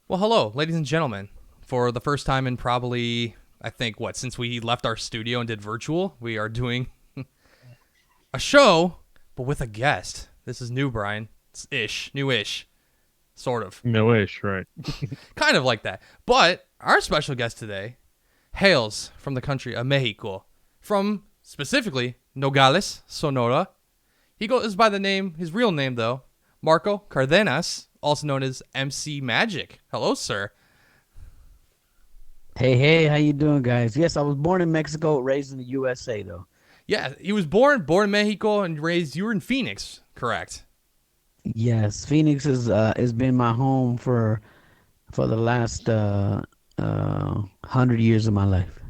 Well, hello, ladies and gentlemen. For the first time in probably, I think, since we left our studio and did virtual, we are doing a show, but with a guest. This is new, Brian. It's new-ish, sort of. No-ish, right. Kind of like that. But our special guest today hails from the country of Mexico, from specifically Nogales, Sonora. He goes by his real name, though, Marco Cardenas, also known as MC Magic. Hello, sir. Hey, how you doing, guys? Yes, I was born in Mexico, raised in the USA, though. Yeah, he was born in Mexico and raised. You were in Phoenix, correct? Yes, Phoenix has been my home for the last 100 years of my life.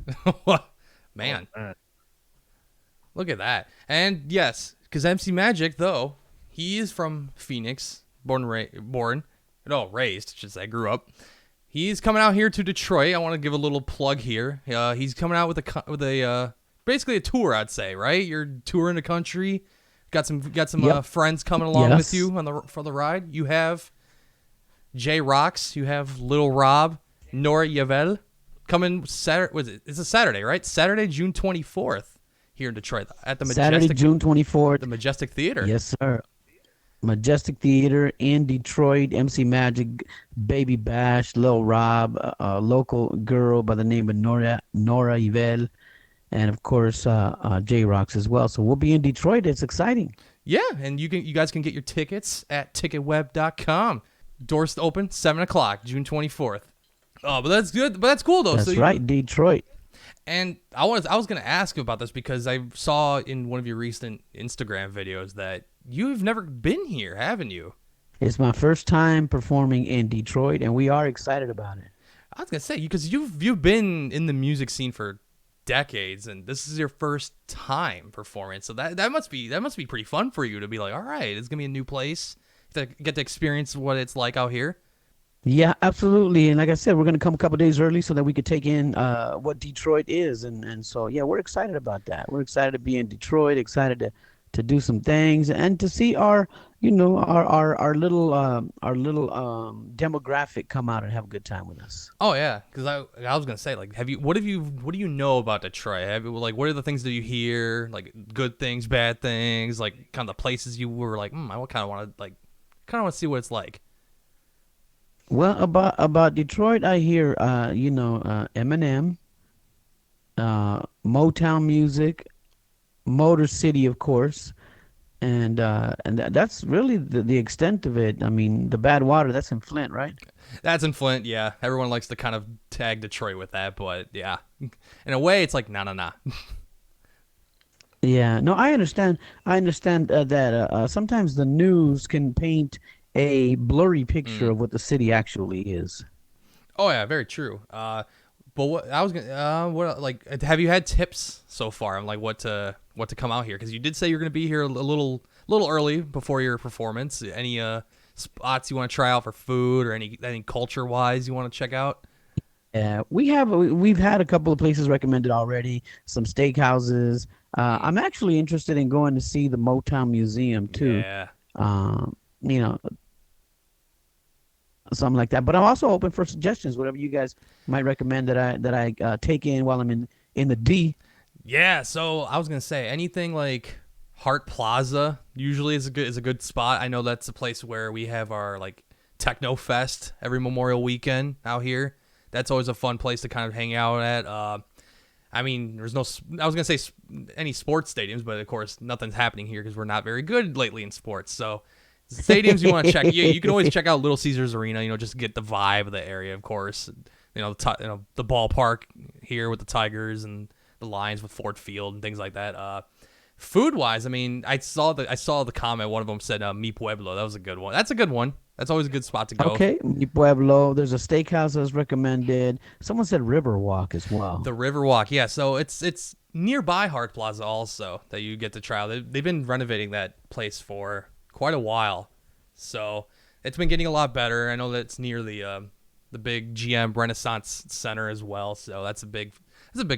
Man, Man. look at that. And yes, because MC Magic, though, he is from Phoenix, raised, I should say, grew up. He's coming out here to Detroit. I want to give a little plug here. He's coming out with basically a tour, I'd say, right? You're touring the country. Got some Yep. Friends coming along with Yes. you for the ride. You have J Rocks. You have Little Rob, Nora Yavel coming Saturday. It's a Saturday, right? Saturday, June 24th here in Detroit at the Saturday, Majestic, June 24th. the Majestic Theater. Yes, sir. Majestic Theater in Detroit. MC Magic, Baby Bash, Lil Rob, a local girl by the name of Nora Yvel, and of course J Rocks as well. So we'll be in Detroit. It's exciting. Yeah, and you guys can get your tickets at ticketweb.com. Doors open 7 o'clock, June 24th. Oh, but that's good. But that's cool though. That's right, Detroit. And I was going to ask about this because I saw in one of your recent Instagram videos that you've never been here, haven't you? It's my first time performing in Detroit, and we are excited about it. I was going to say because you've been in the music scene for decades, and this is your first time performing. So that must be pretty fun for you to be like, all right, it's gonna be a new place to get to experience what it's like out here. Yeah, absolutely. And like I said, we're going to come a couple days early so that we could take in what Detroit is. And so, yeah, we're excited about that. We're excited to be in Detroit, excited to do some things and to see our little demographic come out and have a good time with us. Oh yeah, because I was gonna say like, what do you know about Detroit? What are the things that you hear? Like good things, bad things, like kind of the places you were like, I kind of want to see what it's like. Well, about Detroit, I hear Eminem, Motown music, Motor City, of course, and that's really the extent of it. I mean, the Bad Water, that's in Flint, right? That's in Flint, yeah. Everyone likes to kind of tag Detroit with that, but yeah, in a way, it's like nah. Yeah, no, I understand. I understand that sometimes the news can paint a blurry picture Mm. of what the city actually is. Oh yeah, very true. But what I was gonna, have you had tips so far on like what to come out here? Because you did say you're gonna be here a little early before your performance. Any spots you want to try out for food or any culture wise you want to check out? We've had a couple of places recommended already, some steakhouses. I'm actually interested in going to see the Motown Museum too. Yeah. Um, you know, something like that. But I'm also open for suggestions, whatever you guys might recommend that I take in while I'm in the D. Yeah, so I was gonna say anything like Hart Plaza usually is a good spot. I know that's a place where we have our like Techno Fest every Memorial Weekend out here. That's always a fun place to kind of hang out at. I mean, there's no. I was gonna say any sports stadiums, but of course nothing's happening here because we're not very good lately in sports. So stadiums you want to check. You can always check out Little Caesars Arena. Just get the vibe of the area, of course. The ballpark here with the Tigers and the Lions with Ford Field and things like that. Food wise, I mean, I saw the comment. One of them said Mi Pueblo. That was a good one. That's a good one. That's always a good spot to go. Okay, Mi Pueblo. There's a steakhouse that's recommended. Someone said Riverwalk as well. The Riverwalk, yeah. So it's nearby Hart Plaza also that you get to try out. They've been renovating that place for quite a while, so it's been getting a lot better. I know that it's near the big GM Renaissance Center as well, so that's a big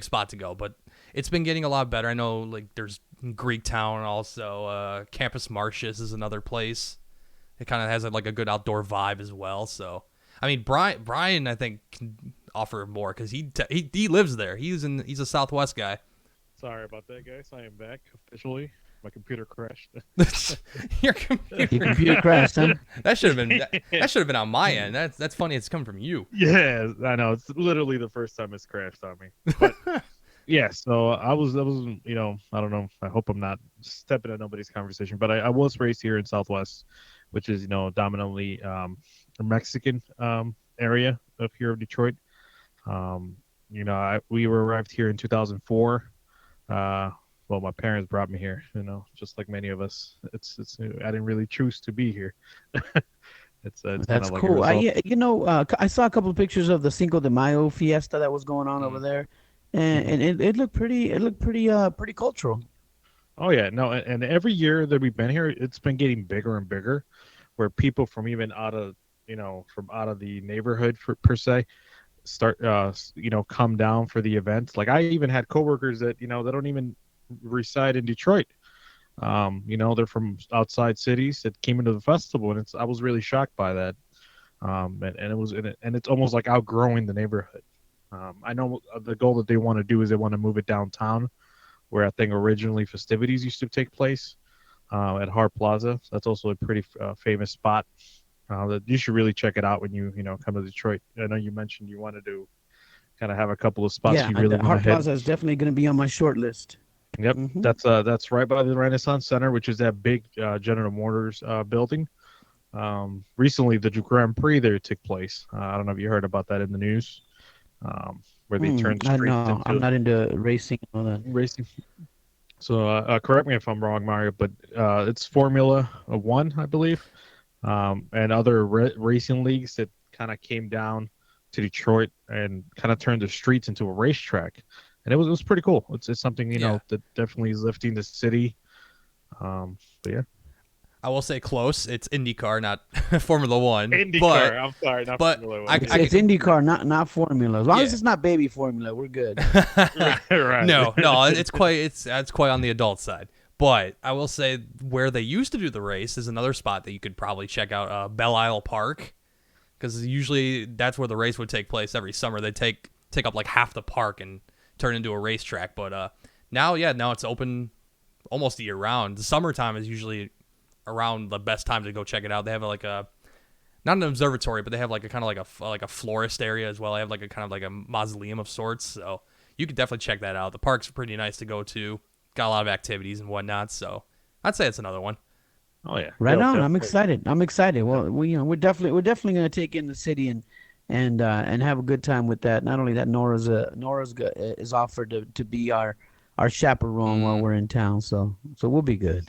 spot to go. But it's been getting a lot better. I know like there's Greek Town also. Campus Martius is another place. It kind of has like a good outdoor vibe as well. So I mean, Brian, I think can offer more because he lives there. He's a Southwest guy. Sorry about that, guys. I am back officially. My computer crashed. Your Your computer. computer crashed, huh? That should have been that should have been on my end. That's funny. It's coming from you. Yeah, I know. It's literally the first time it's crashed on me. But yeah, so I was, I don't know. I hope I'm not stepping on nobody's conversation, but I was raised here in Southwest, which is, dominantly a Mexican area of here of Detroit. We were arrived here in 2004. Well, my parents brought me here, just like many of us. It's I didn't really choose to be here. It's kind That's of like a cool. result. I saw a couple of pictures of the Cinco de Mayo fiesta that was going on over there, and it looked pretty. It looked pretty cultural. Oh yeah, no, and every year that we've been here, it's been getting bigger and bigger, where people from even out of from out of the neighborhood per se start come down for the event. Like I even had coworkers that they don't even reside in Detroit. They're from outside cities that came into the festival, and I was really shocked by that. And it's almost like outgrowing the neighborhood. I know the goal that they want to do is they want to move it downtown, where I think originally festivities used to take place at Hart Plaza. That's also a pretty famous spot that you should really check it out when you come to Detroit. I know you mentioned you wanted to kind of have a couple of spots Yeah, you really the want Hart to hit. Plaza is definitely going to be on my short list. Yep, that's right by the Renaissance Center, which is that big General Motors building. Recently, the Grand Prix there took place. I don't know if you heard about that in the news, where they turned I streets know I'm into not into racing and all that. racing. So correct me if I'm wrong, Mario, but it's Formula One, I believe, and other racing leagues that kind of came down to Detroit and kind of turned the streets into a racetrack. And it was pretty cool. It's something that definitely is lifting the city. But yeah, I will say close. It's IndyCar, not Formula One. IndyCar. I'm sorry, not Formula One. It's IndyCar, not Formula. As long as it's not baby Formula, we're good. Right. No, it's quite on the adult side. But I will say where they used to do the race is another spot that you could probably check out, Belle Isle Park, because usually that's where the race would take place every summer. They take up like half the park and turn into a racetrack. But now it's open almost year round. The summertime is usually around the best time to go check it out. They have like a not an observatory, but they have like a kind of like a florist area as well. They have like a kind of like a mausoleum of sorts, so you could definitely check that out. The park's pretty nice to go to. Got a lot of activities and whatnot, so I'd say it's another one. Oh yeah, Right on. definitely. I'm excited. Well, we're definitely going to take in the city and have a good time with that. Not only that, Nora's is offered to be our chaperone while we're in town, so we'll be good.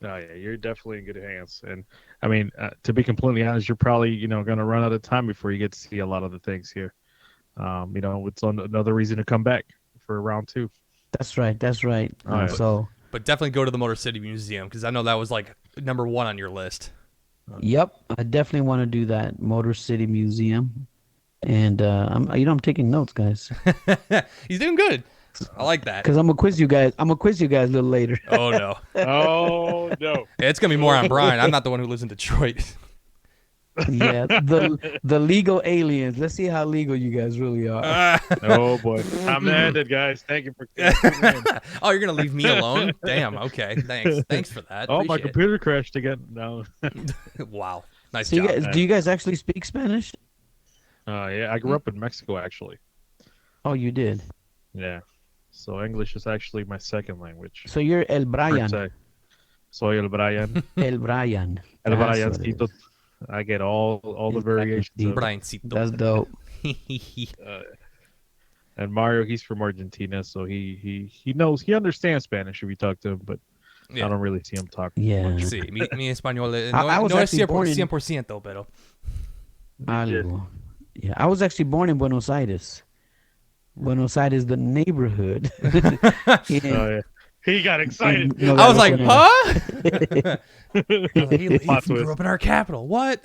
Oh yeah, you're definitely in good hands. And I mean, to be completely honest, you're probably going to run out of time before you get to see a lot of the things here. It's another reason to come back for round two. That's right. All right. So, But definitely go to the Motor City Museum because I know that was like number one on your list. yep, I definitely want to do that Motor City Museum, and I'm taking notes, guys, He's doing good. I like that. because I'm gonna quiz you guys. a little later. Oh no, Oh no. it's gonna be more on Brian. I'm not the one who lives in Detroit. Yeah, the legal aliens. Let's see how legal you guys really are. Oh boy, I'm ended, guys. Thank you for tuning in. Oh, you're gonna leave me alone? Damn. Okay. Thanks for that. Oh, my Appreciate computer crashed again. No. it. Wow. Nice So job. do you guys actually speak Spanish? Yeah, I grew up in Mexico actually. Oh, you did. Yeah. So English is actually my second language. So you're El per Brian. se. Soy el Brian. El Brian. El That's what it Briancito. is. I get all the variations. Of it. Briancito. That's dope. And Mario, he's from Argentina, so he knows, he understands Spanish if you talk to him, but Yeah. I don't really see him talk. Yeah. Sí, mi español I was no es actually born in- 100%, pero Algo. Yeah, I was actually born in Buenos Aires. Buenos Aires, the neighborhood. Yeah. Oh yeah, he got excited. No, I was that like, was huh? He Plot grew twist. up in our capital. What?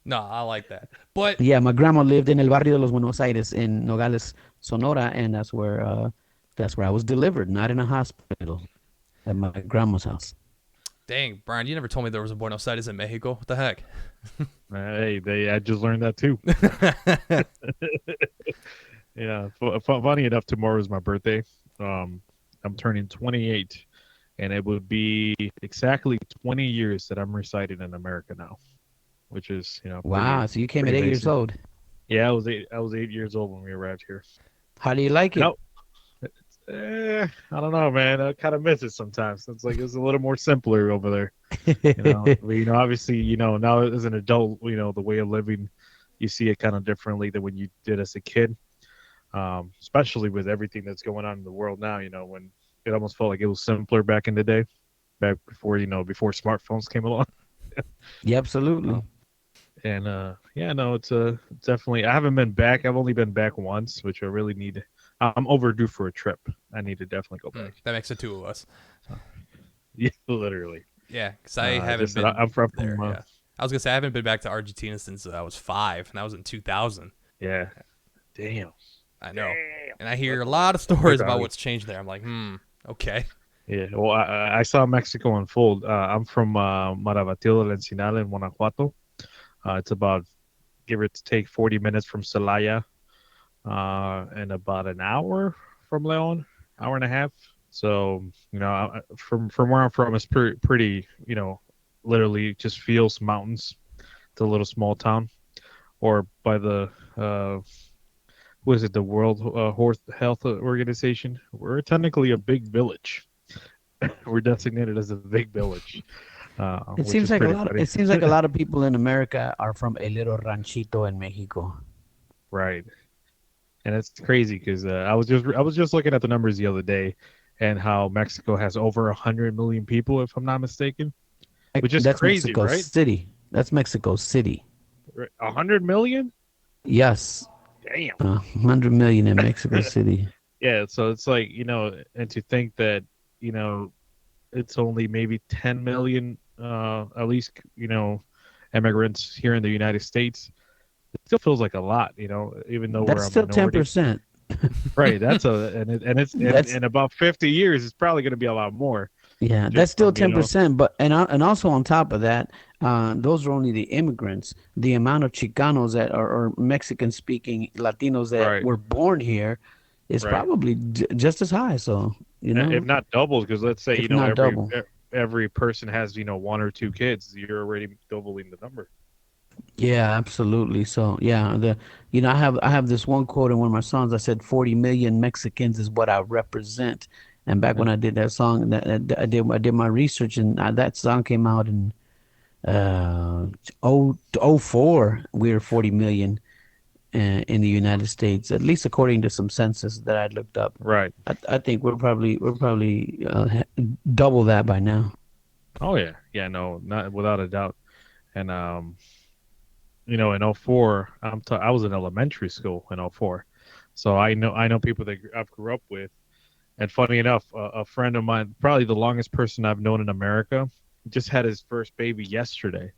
No, I like that. But Yeah, my grandma lived in El Barrio de los Buenos Aires in Nogales, Sonora, and that's where I was delivered, not in a hospital, at my grandma's house. Dang, Brian, you never told me there was a Buenos Aires in Mexico. What the heck? Hey, I just learned that too. Yeah, funny enough, tomorrow is my birthday. I'm turning 28, and it would be exactly 20 years that I'm residing in America now, which is Wow, so you came at pretty 8 years amazing. old. Yeah, I was 8 years old when we arrived here. How do you like And it? I don't know, man. I kind of miss it sometimes. It's like it's a little more simpler over there. Obviously, now as an adult, the way of living, you see it kind of differently than when you did as a kid. Especially with everything that's going on in the world now. When it almost felt like it was simpler back in the day, back before smartphones came along. Yeah, absolutely. And yeah, no, it's definitely. I haven't been back. I've only been back once, which I really need. I'm overdue for a trip. I need to definitely go back. That makes it two of us. Yeah, literally. Yeah, because I haven't Just that been I'm from there. Yeah, I was gonna say I haven't been back to Argentina since I was 5, and that was in 2000. yeah. Damn. I know, Damn. and I hear a That's lot of a stories hard about out. what's changed there. I'm like, okay. Yeah. Well, I saw Mexico unfold. I'm from Marabatío del Encinal in Guanajuato. It's about give or take 40 minutes from Celaya, and about an hour from Leon, hour and a half. So from where I'm from, it's pretty. Literally just feels mountains. It's a little small town, or by the what is it, the World Health Organization? We're technically a big village. We're designated as a big village, It which seems is like a pretty lot. funny. It seems like a lot of people in America are from a little ranchito in Mexico. Right. And it's crazy because I was just looking at the numbers the other day, and how Mexico has over 100 million people, if I'm not mistaken, which is That's crazy, Mexico right? City. That's Mexico City. 100 million? Yes, Damn. 100 million in Mexico City. Yeah. So it's like and to think that you know it's only maybe 10 million, at least immigrants here in the United States. It still feels like a lot, even though we're That's a still minority. 10%. Right. That's it's That's in about 50 years, it's probably going to be a lot more. Yeah, that's Just still from 10%. But and also on top of that, those are only the immigrants. The amount of Chicanos that are or Mexican speaking Latinos that right, were born here is right. probably just as high. So, If not double, because let's say if not double. every person has one or two kids, you're already doubling the number. Yeah, absolutely. So, yeah, I have this one quote in one of my songs. I said 40 million Mexicans is what I represent. And back when I did that song, I did my research, and that song came out in oh 04. We were 40 million in the United States, at least according to some census that I looked up. Right. I think we're probably double that by now. Oh yeah, yeah, no, not without a doubt. And in '04, I was in elementary school in '04, so I know people that I grew up with. And funny enough, a friend of mine, probably the longest person I've known in America, just had his first baby yesterday.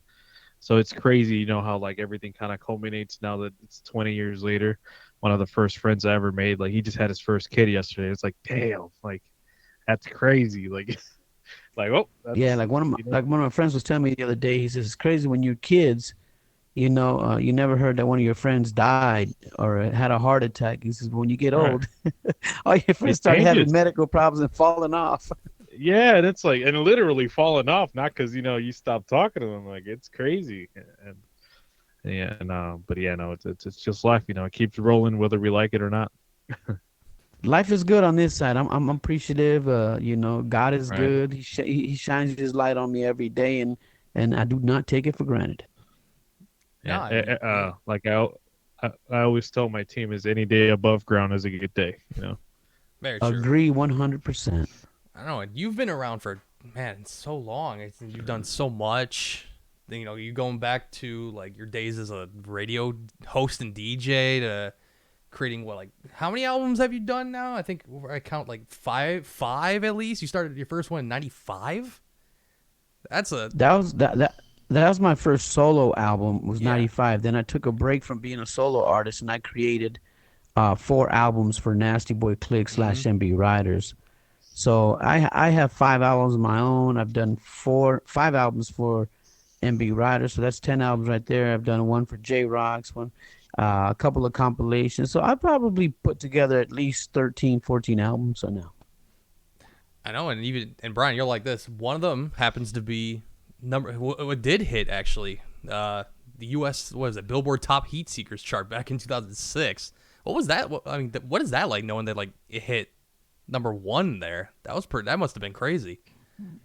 So it's crazy, how like everything kind of culminates now that it's 20 years later. One of the first friends I ever made, like he just had his first kid yesterday. It's like, damn, like that's crazy. Like, like oh, Yeah, that's like one of my friends was telling me the other day. He says it's crazy when you're kids. You never heard that one of your friends died or had a heart attack. He says, but when you get right. old, all your friends It start having changes. medical problems and falling off. Yeah, and it's like, and literally falling off, not because you stop talking to them. Like it's crazy. And yeah, no, but yeah, no, it's just life. It keeps rolling whether we like it or not. Life is good on this side. I'm appreciative. God is Right. good. He shines His light on me every day, and I do not take it for granted. No, Yeah. I mean, yeah, Like I always tell my team is any day above ground is a good day. very true. Agree 100%. I don't know. You've been around for so long. You've done so much. You going back to like your days as a radio host and DJ to creating how many albums have you done now? I think I count like five at least. You started your first one in '95. That's a That was my first solo album. Was yeah. 95. Then I took a break from being a solo artist, and I created 4 albums for Nasty Boy Click / MB Riders. So I have 5 albums of my own. I've done 5 albums for MB Rider, so that's 10 albums right there. I've done one for J Rocks, a couple of compilations. So I probably put together at least 13, 14 albums. So now. I know, and even and Brian, you're like this. One of them happens to be what did hit actually. The U.S. what is it? Billboard Top Heat Seekers chart back in 2006. What was that? I mean, what is that like? Knowing that like it hit number one there. That was pretty. That must have been crazy.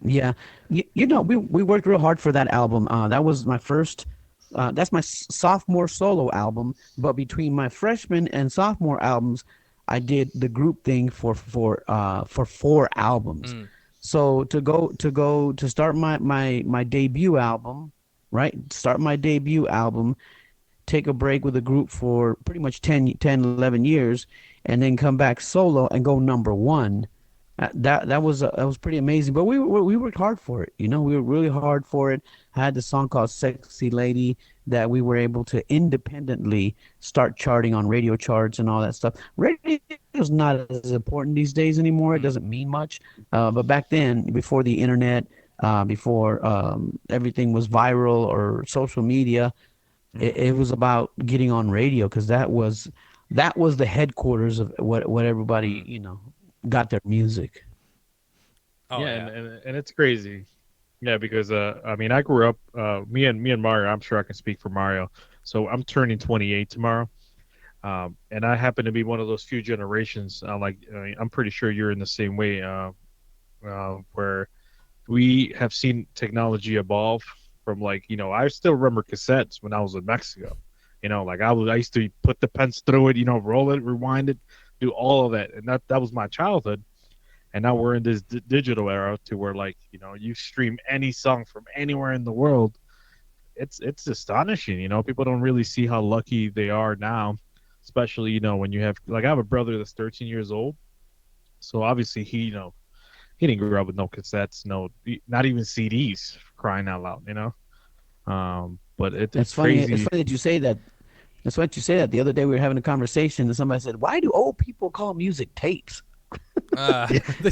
Yeah, we worked real hard for that album. That was my first. That's my sophomore solo album. But between my freshman and sophomore albums, I did the group thing for 4 albums. Mm. So to start my debut album, right? Start my debut album, take a break with a group for pretty much 11 years, and then come back solo and go number one. That was pretty amazing. But we worked hard for it. We were really hard for it. I had the song called "Sexy Lady" that we were able to independently start charting on radio charts and all that stuff. Radio is not as important these days anymore. It Mm. doesn't mean much. But back then, before the internet, before everything was viral or social media, it was about getting on radio because that was the headquarters of what everybody Mm. got their music. Oh Yeah, yeah. and it's crazy. Yeah, because I mean, I grew up me and Mario. I'm sure I can speak for Mario. So I'm turning 28 tomorrow. And I happen to be one of those few generations. I'm pretty sure you're in the same way. Where we have seen technology evolve from I still remember cassettes when I was in Mexico. I used to put the pens through it, roll it, rewind it, do all of that, and that was my childhood. And now we're in this digital era to where you stream any song from anywhere in the world. It's astonishing. People don't really see how lucky they are now, especially when you have I have a brother that's 13 years old, so obviously he didn't grow up with no cassettes, not even CDs, for crying out loud. But it's It's funny. It's crazy. funny that you say that. That's what you say that. The other day we were having a conversation and somebody said, "Why do old people call music tapes?" They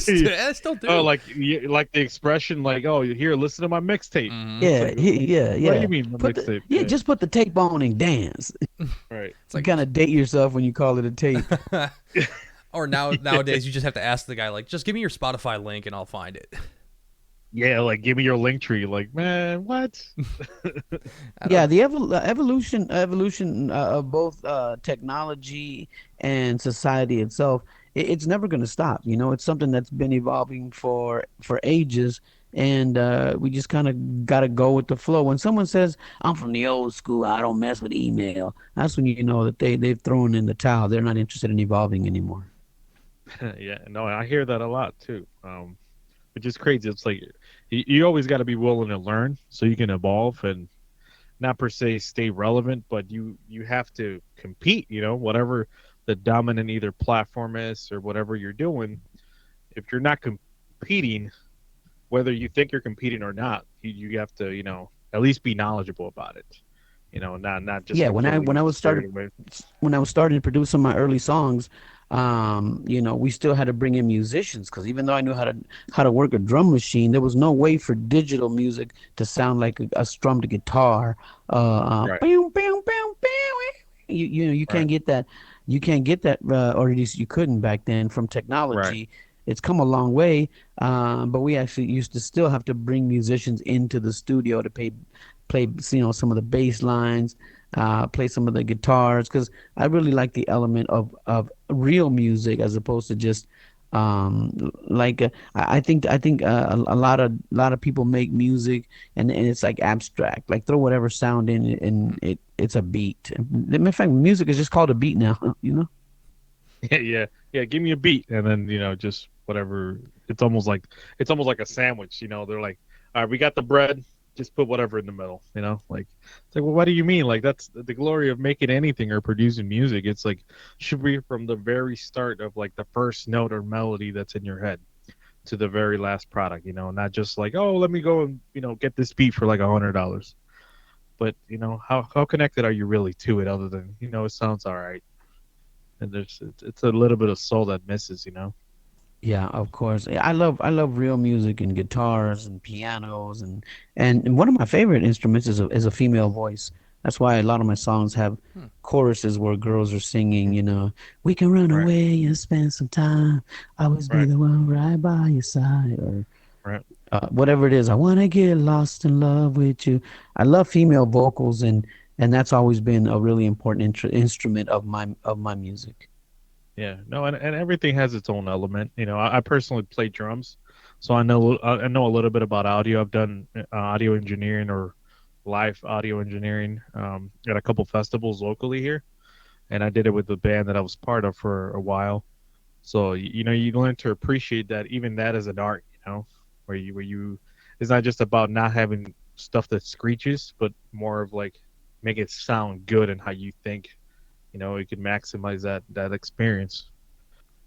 still Oh, do. like the expression, oh, here, listen to my mixtape. Hmm. It's Yeah, like, yeah, what do you yeah. mean, the Put the mixtape? yeah, Yeah, just put the tape on and dance. right. It's You like, kind of date yourself when you call it a tape. or nowadays you just have to ask the guy like, just give me your Spotify link and I'll find it. Yeah, give me your link tree. Like, man, what? I Yeah, don't. the evolution of both technology and society itself, it's never going to stop. It's something that's been evolving for ages, and we just kind of got to go with the flow. When someone says, "I'm from the old school, I don't mess with email," that's when you know that they've thrown in the towel. They're not interested in evolving anymore. Yeah, no, I hear that a lot too. Which is crazy. It's like you always got to be willing to learn so you can evolve and not per se stay relevant, but you have to compete. Whatever the dominant either platform is or whatever you're doing. If you're not competing, whether you think you're competing or not, you have to at least be knowledgeable about it. Not just Yeah, when I when completely I was scared started away. when I was starting to produce some of my early songs, we still had to bring in musicians because even though I knew how to work a drum machine, there was no way for digital music to sound like a strummed guitar. Right, Bow, bow, bow, bow. You right, can't get that. You can't get that, or at least you couldn't back then from right. technology. It's come a long way, but we actually used to still have to bring musicians into the studio to play some of the bass lines, play some of the guitars because I really like the element of real music as opposed to just I think a lot of people make music and it's like abstract, like throw whatever sound in it and it's a beat. In fact, music is just called a beat now. Yeah, yeah, yeah. Give me a beat, and then just whatever. It's almost like a sandwich. They're like, all right, we got the bread. Just put whatever in the middle. It's like, well, what do you mean? Like that's the glory of making anything or producing music. It's like should be from the very start of like the first note or melody that's in your head to the very last product. Not just like, oh, let me go and get this beat for like $100. But how connected are you really to it other than it sounds all right, and it's a little bit of soul that misses. Yeah, of course. Yeah, I love real music and guitars and pianos and one of my favorite instruments is a female voice. That's why a lot of my songs have Hmm. choruses where girls are singing, we can run Right, away and spend some time. Always be right, the one right by your side, or right. whatever it is. I want to get lost in love with you. I love female vocals, and that's always been a really important instrument of my music. Yeah, no, and everything has its own element. I personally play drums, so I know a little bit about audio. I've done audio engineering or live audio engineering at a couple festivals locally here, and I did it with the band that I was part of for a while. So you learn to appreciate that even that is an art. Where you it's not just about not having stuff that screeches, but more of like make it sound good and how you think. You can maximize that experience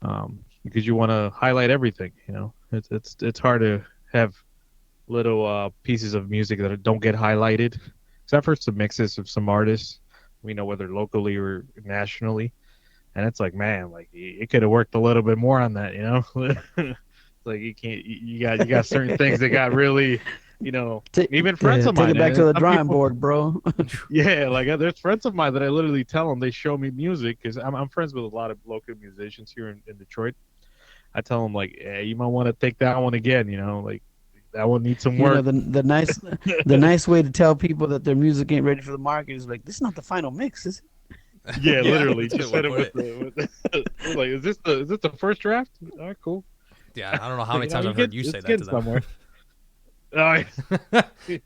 because you want to highlight everything. It's hard to have little pieces of music that don't get highlighted, except for some mixes of some artists, whether locally or nationally. And it's like, man, like it could have worked a little bit more on that. It's like you can't, you got certain things that got really, Take even friends of take mine, it back and to the some drawing people. board, bro. Yeah, like there's friends of mine that I literally tell them they show me music because I'm friends with a lot of local musicians here in Detroit. I tell them like, hey, you might want to take that one again. Like that one needs some You know work. the nice way to tell people that their music ain't ready for the market is like, this is not the final mix, is it? Yeah, Yeah, literally, that's a good just way to hit them put with it. like, is this the first draft? All right, cool. Yeah, I don't know how Like, many times you I've heard get you say it's that to getting them. somewhere. Oh,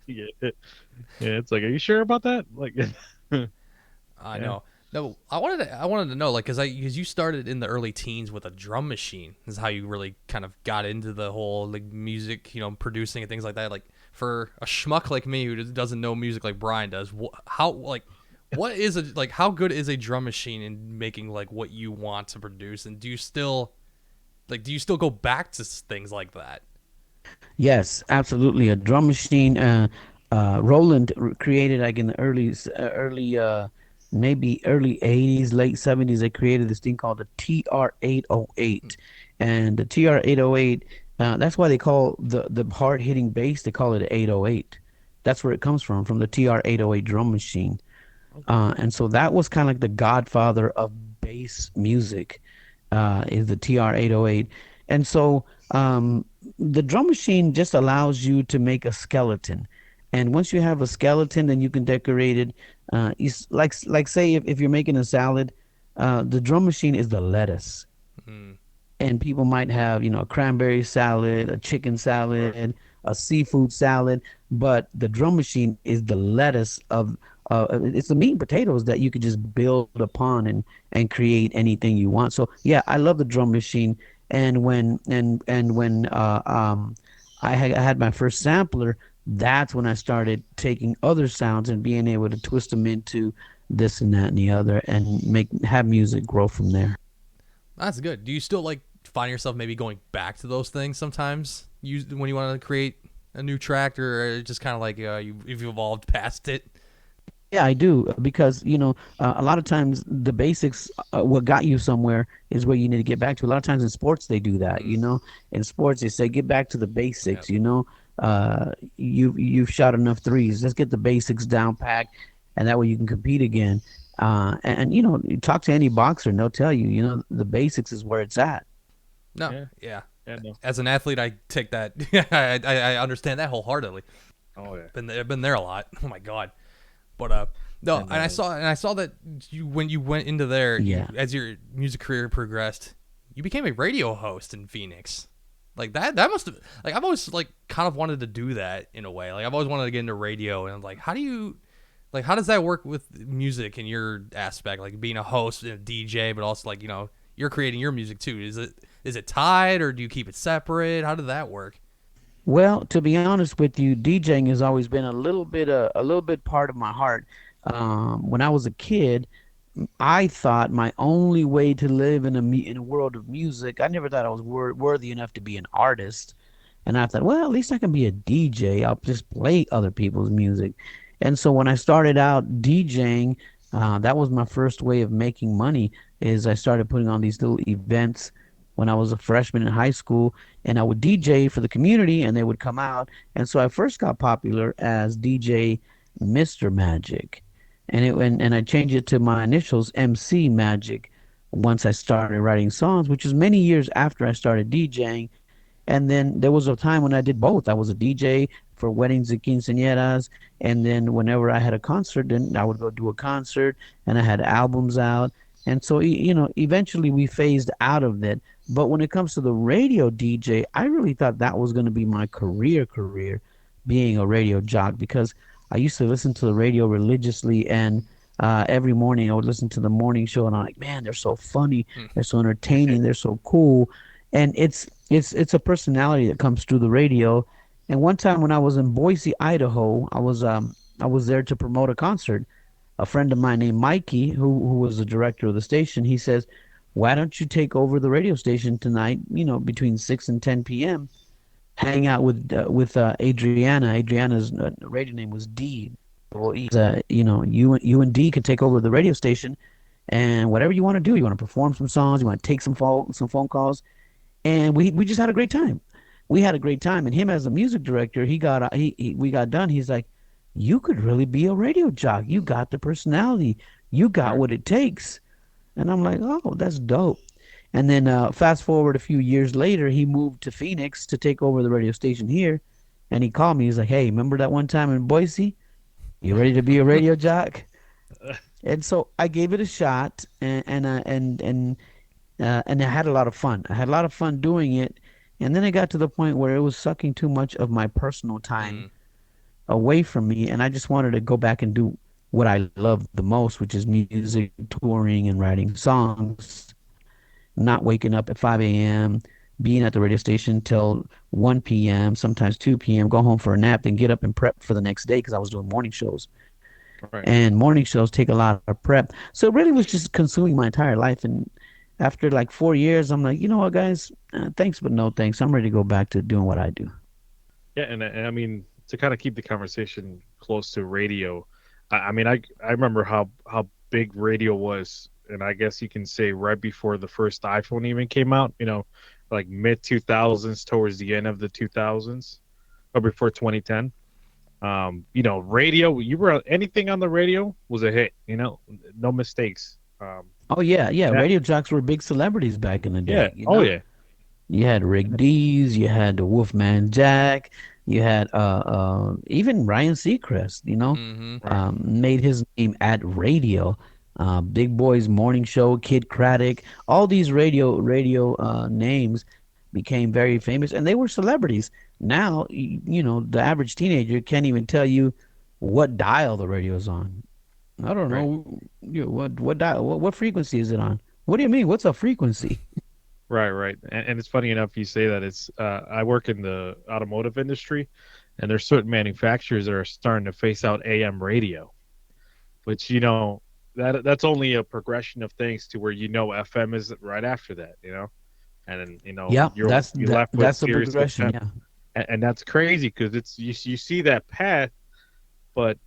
yeah. Yeah, it's like, are you sure about that? Like, I yeah, know. No, I wanted to know, like, because you started in the early teens with a drum machine. This is how you really kind of got into the whole like music, producing and things like that. Like for a schmuck like me who just doesn't know music like Brian does, what is a like how good is a drum machine in making like what you want to produce? And do you still go back to things like that? Yes, absolutely. A drum machine. Roland created like in the maybe early 80s, late 70s. They created this thing called the TR-808, and the TR-808. That's why they call the hard hitting bass. They call it an 808. That's where it comes from the TR-808 drum machine. okay, And so that was kind of like the godfather of bass music, is the TR-808. And so the drum machine just allows you to make a skeleton. And once you have a skeleton, then you can decorate it. Like say if you're making a salad, the drum machine is the lettuce, Mm, and people might have a cranberry salad, a chicken right, salad, a seafood salad, but the drum machine is the lettuce of it's the meat and potatoes that you could just build upon and create anything you want. So yeah, I love the drum machine. And when I had my first sampler, that's when I started taking other sounds and being able to twist them into this and that and the other and make have music grow from there. that's good. Do you still like find yourself maybe going back to those things sometimes? When you want to create a new track, or just kind of like you've evolved past it? Yeah, I do because a lot of times the basics, what got you somewhere, is where you need to get back to. A lot of times in sports they do that. Mm, In sports they say get back to the yeah. basics. You've shot enough threes. Let's get the basics down packed, and that way you can compete again. And you talk to any boxer, and they'll tell you, the basics is where it's at. No. yeah, Yeah. yeah, no, As an athlete, I take that. I understand that wholeheartedly. oh yeah, Been there a lot. Oh my god. But no, and and I saw that when you went into there, you Yeah. as your music career progressed, you became a radio host in Phoenix. Like that must have like I've always like kind of wanted to do that in a way. Like I've always wanted to get into radio, and I'm like, how does that work with music in your aspect, like being a host and a DJ, but also like you're creating your music too. Is it tied, or do you keep it separate? How did that work? Well, to be honest with you, DJing has always been a little bit part of my heart. When I was a kid, I thought my only way to live in a world of music, I never thought I was worthy enough to be an artist. And I thought, well, at least I can be a DJ. I'll just play other people's music. And so when I started out DJing, that was my first way of making money. Is I started putting on these little events when I was a freshman in high school, and I would DJ for the community, and they would come out. And so I first got popular as DJ Mr. Magic, and I changed it to my initials, MC Magic, once I started writing songs, which is many years after I started DJing. And then there was a time when I did both. I was a DJ for weddings and quinceañeras, and then whenever I had a concert, then I would go do a concert, and I had albums out. And so, eventually we phased out of that. But when it comes to the radio DJ, I really thought that was going to be my career, being a radio jock, because I used to listen to the radio religiously, and every morning I would listen to the morning show, and I'm like, man, they're so funny, they're so entertaining, they're so cool, and it's a personality that comes through the radio. And one time when I was in Boise, Idaho, I was there to promote a concert. A friend of mine named Mikey, who was the director of the station, he says, "Why don't you take over the radio station tonight? Between 6 and 10 p.m. Hang out with Adriana. Adriana's radio name was D. Well, you and D could take over the radio station, and whatever you want to do, you want to perform some songs, you want to take some phone calls." And we just had a great time. We had a great time, and him as a music director, we got done. He's like, "You could really be a radio jock. You got the personality. You got Right. what it takes." And I'm like, "Oh, that's dope." And then fast forward a few years later, he moved to Phoenix to take over the radio station here, and he called me. He's like, "Hey, remember that one time in Boise? You ready to be a radio jock?" And so I gave it a shot, and I had a lot of fun. I had a lot of fun doing it, and then it got to the point where it was sucking too much of my personal time Mm. away from me, and I just wanted to go back and do what I love the most, which is music, touring, and writing songs. Not waking up at 5 a.m., being at the radio station till 1 p.m., sometimes 2 p.m., go home for a nap, then get up and prep for the next day because I was doing morning shows. Right. And morning shows take a lot of prep. So it really was just consuming my entire life. And after like 4 years, I'm like, you know what, guys? Thanks, but no thanks. I'm ready to go back to doing what I do. Yeah, and I mean, to kind of keep the conversation close to radio, I mean, I remember how big radio was, and I guess you can say right before the first iPhone even came out. Like mid 2000s, towards the end of the 2000s, or before 2010. Radio. You were anything on the radio was a hit. No mistakes. Oh, yeah, yeah. That Radio jocks were big celebrities back in the Yeah. day, you Oh know? yeah. You had Rick Dees, you had the Wolfman Jack, you had even Ryan Seacrest, Mm-hmm. Right. made his name at radio. Big Boy's Morning Show, Kid Craddock, all these radio names became very famous, and they were celebrities. Now, the average teenager can't even tell you what dial the radio's on. I don't Right. know, what dial, what frequency is it on? What do you mean? What's a frequency? Right. Right. And it's funny enough you say that. It's I work in the automotive industry, and there's certain manufacturers that are starting to phase out AM radio, which that's only a progression of things to where FM is right after that. And then Yeah, you're left with that's the Sirius progression. XM, Yeah. and that's crazy because it's you see that path, but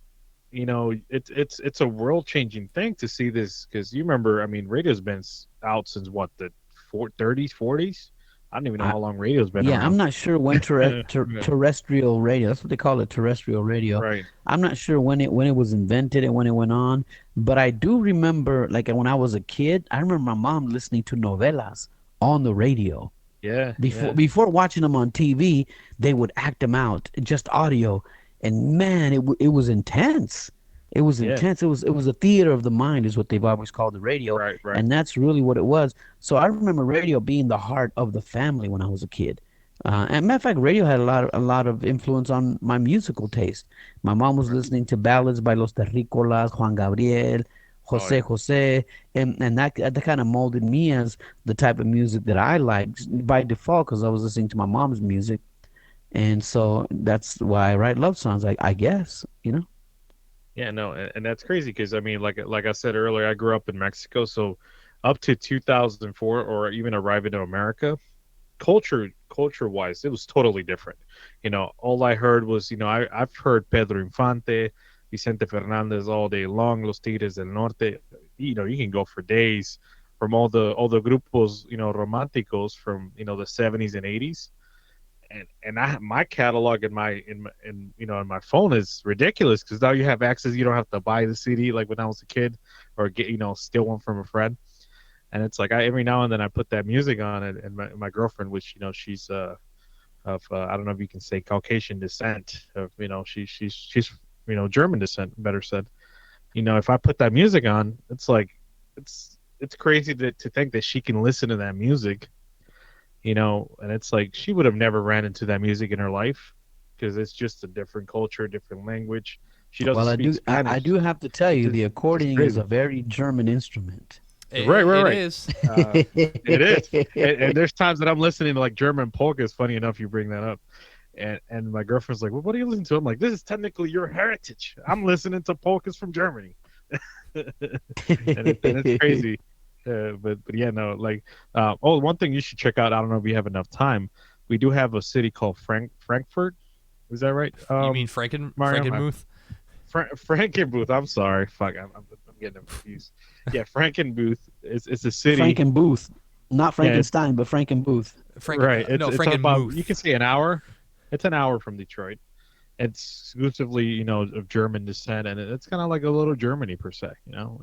it's a world changing thing to see this because you remember, I mean, radio's been out since what, the 30s, 40s. I don't even know I, how long radio's been yeah, I'm around. not sure when Yeah. terrestrial radio. That's what they call it, terrestrial radio. Right. I'm not sure when it was invented and when it went on, but I do remember, like when I was a kid, I remember my mom listening to novelas on the radio. Yeah. Before Yeah. before watching them on TV, they would act them out, just audio, and man, it was intense. It was Yeah. intense. It was a theater of the mind, is what they've always called the radio, Right. Right. and that's really what it was. So I remember radio being the heart of the family when I was a kid. And matter of fact, radio had a lot of influence on my musical taste. My mom was Right. listening to ballads by Los Terrícolas, Juan Gabriel, Oh Jose yeah. Jose, and that kind of molded me as the type of music that I liked by default because I was listening to my mom's music, and so that's why I write love songs. I guess. Yeah. No, and that's crazy because I mean, like I said earlier, I grew up in Mexico, so up to 2004 or even arriving to America, culture wise, it was totally different. All I heard was, I've heard Pedro Infante, Vicente Fernandez all day long, Los Tigres del Norte. You can go for days. from all the grupos, romanticos from the 70s and 80s. And my catalog in my phone is ridiculous because now you have access. You don't have to buy the CD like when I was a kid, or get steal one from a friend. And it's like every now and then I put that music on it, and my girlfriend, which she's of I don't know if you can say Caucasian descent, of she's German descent, better said. If I put that music on, it's like it's crazy to think that she can listen to that music, and it's like she would have never ran into that music in her life because it's just a different culture, different language. She doesn't Well, speak I Spanish. do have to tell you, the It's just accordion is crazy. a very German instrument. Right, right, It right. is. Uh, it is, and there's times that I'm listening to like German polkas. Funny enough, you bring that up, and my girlfriend's like, "Well, what are you listening to?" I'm like, "This is technically your heritage. I'm listening to polkas from Germany," and it's crazy. But yeah, no, like, one thing you should check out. I don't know if you have enough time. We do have a city called Frankfurt. Is that right? You mean Mario, Frankenmuth? Frankenbooth. I'm sorry. Fuck, I'm getting them confused. Yeah, Frankenbooth is a city. Frankenbooth, not Yeah, Frankenstein, but Frankenbooth. right. No, It's about, you can Frankenmuth. say, an hour. It's an hour from Detroit. It's exclusively of German descent, and it's kind of like a little Germany per se.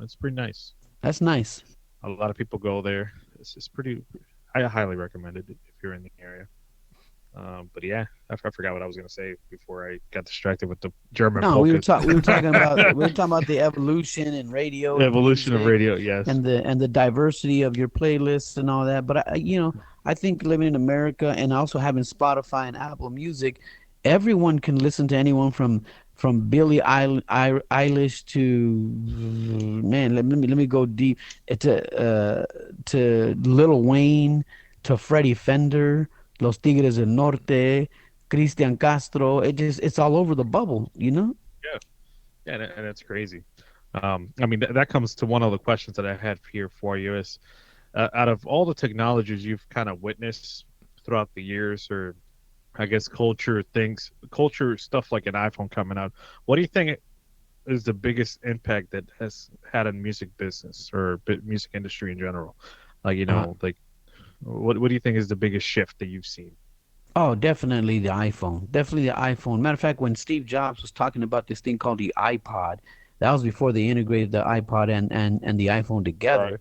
It's pretty nice. That's nice. A lot of people go there. It's pretty. I highly recommend it if you're in the area. But yeah, I forgot what I was gonna say before I got distracted with the German No, polkas. we were talking about the evolution in radio The and evolution of music, radio. Yes. and the diversity of your playlists and all that. But I think living in America and also having Spotify and Apple Music, everyone can listen to anyone from Billie Eilish to, man. Let me go deep, to Lil Wayne, to Freddie Fender, Los Tigres del Norte, Cristian Castro. It's all over the bubble, you know? Yeah. Yeah, and it's crazy. I mean, that comes to one of the questions that I had here for you is, out of all the technologies you've kind of witnessed throughout the years, or I guess culture stuff like an iPhone coming out, what do you think is the biggest impact that has had on music business or music industry in general? Like, Uh, like, what do you think is the biggest shift that you've seen? oh, definitely the iPhone. Definitely the iPhone. Matter of fact, when Steve Jobs was talking about this thing called the iPod, that was before they integrated the iPod and the iPhone Right, together,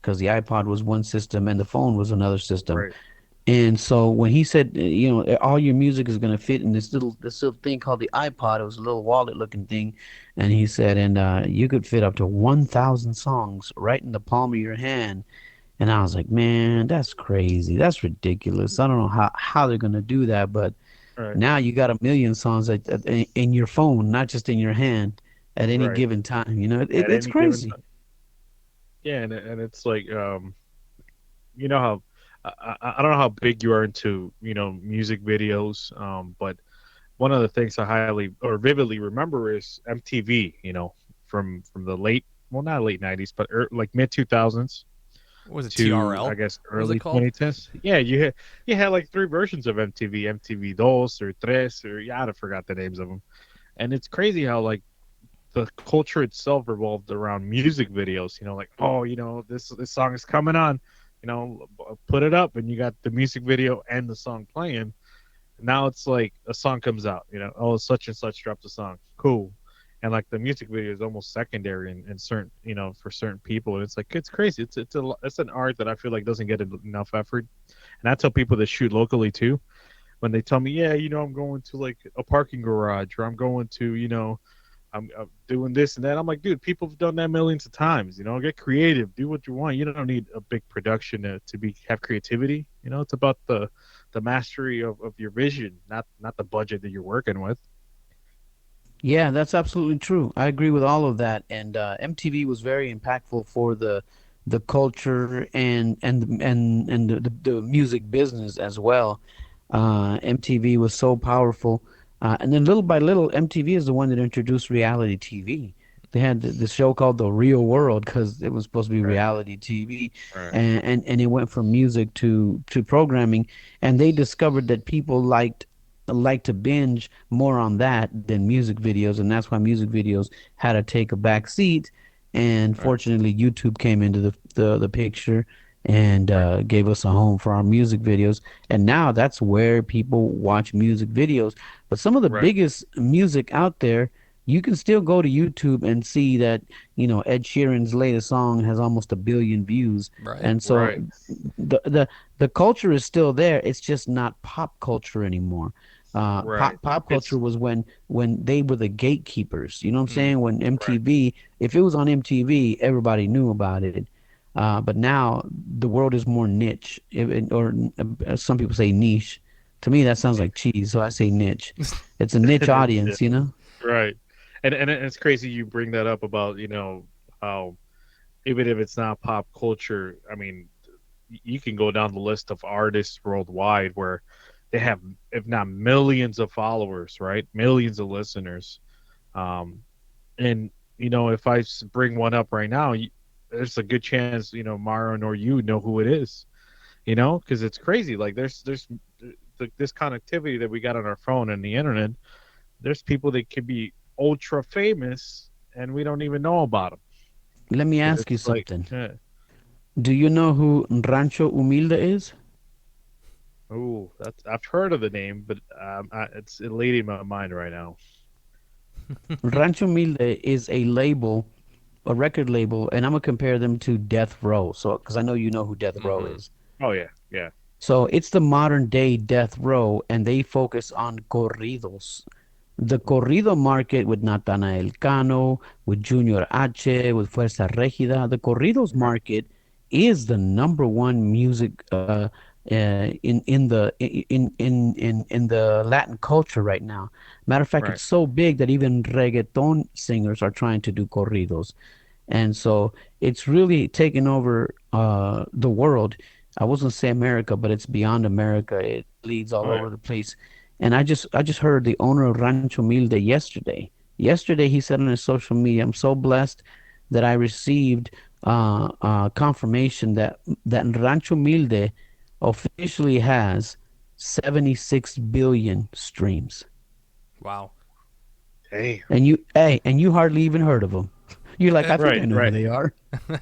because the iPod was one system and the phone was another system. right, And so when he said, all your music is gonna fit in this little thing called the iPod, it was a little wallet looking thing, and he said, and you could fit up to 1,000 songs right in the palm of your hand. And I was like, man, that's crazy. That's ridiculous. I don't know how they're gonna do that, but right, now you got a million songs in your phone, not just in your hand at any right. given time. At It's any given crazy. time. Yeah, and it's like, you know how I don't know how big you are into music videos, but one of the things I highly or vividly remember is MTV. From the not late '90s, but like mid 2000s What was it, to, I TRL? guess, What was it early called? 2010s. Yeah, you had like three versions of MTV: MTV Dos or Tres, or yeah, I forgot the names of them. And it's crazy how, like, the culture itself revolved around music videos. Like, oh, this song is coming on, put it up, and you got the music video and the song playing. Now it's like a song comes out, oh, such and such dropped a song, cool, and like the music video is almost secondary in certain, for certain people, and it's like, it's crazy. It's an art that I feel like doesn't get enough effort. And I tell people that shoot locally too, when they tell me, yeah, I'm going to like a parking garage, or I'm going to, I'm doing this and that. I'm like, dude, people have done that millions of times. Get creative, do what you want. You don't need a big production to have creativity. It's about the mastery of your vision, not the budget that you're working with. Yeah, that's absolutely true. I agree with all of that. And MTV was very impactful for the culture and the music business as well. MTV was so powerful. And then little by little, MTV is the one that introduced reality TV. They had the show called The Real World because it was supposed to be Right, reality TV, right, and it went from music to programming. And they discovered that people liked to binge more on that than music videos, and that's why music videos had to take a back seat. and Right. fortunately YouTube came into the picture and Right. gave us a home for our music videos, and now that's where people watch music videos. But some of the Right. biggest music out there, you can still go to YouTube and see that, Ed Sheeran's latest song has almost 1 billion views. Right. And so Right. the culture is still there. It's just not pop culture anymore. Right. Pop culture It's was when they were the gatekeepers. You know what I'm Mm. saying? When right. MTV, if it was on MTV, everybody knew about it. But now the world is more niche, or some people say niche. To me, that sounds like cheese, so I say niche. It's a niche Yeah. audience, you know? Right. And it's crazy you bring that up about, how even if it's not pop culture, I mean, you can go down the list of artists worldwide where they have, if not millions of followers, right? Millions of listeners. Um, and if I bring one up right now, there's a good chance, Mara nor you know who it is, because it's crazy. Like there's this connectivity that we got on our phone and the internet. There's people that could be ultra famous and we don't even know about them Let me because ask you it's like, something. Do you know who Rancho Humilde is? oh, that's I've heard of the name, but it's eluding my mind right now. Rancho Humilde is a label, a record label, and I'm gonna compare them to Death Row. So, because I know you know who Death Row Mm-hmm. is. Oh yeah, yeah, So it's the modern day Death Row, and they focus on corridos. The corrido market with Natanael Cano, with Junior H, with Fuerza Regida, the corridos right, market is the number one music in the Latin culture right now. Matter of fact, right, it's so big that even reggaeton singers are trying to do corridos. And so it's really taken over the world. I wasn't say America, but it's beyond America. It leads all oh yeah, over the place. And I just heard the owner of Rancho Milde yesterday. Yesterday he said on his social media, "I'm so blessed that I received confirmation that Rancho Milde officially has 76 billion streams." Wow. hey, And you hardly even heard of them. You're like, I think I right, know who right. they are.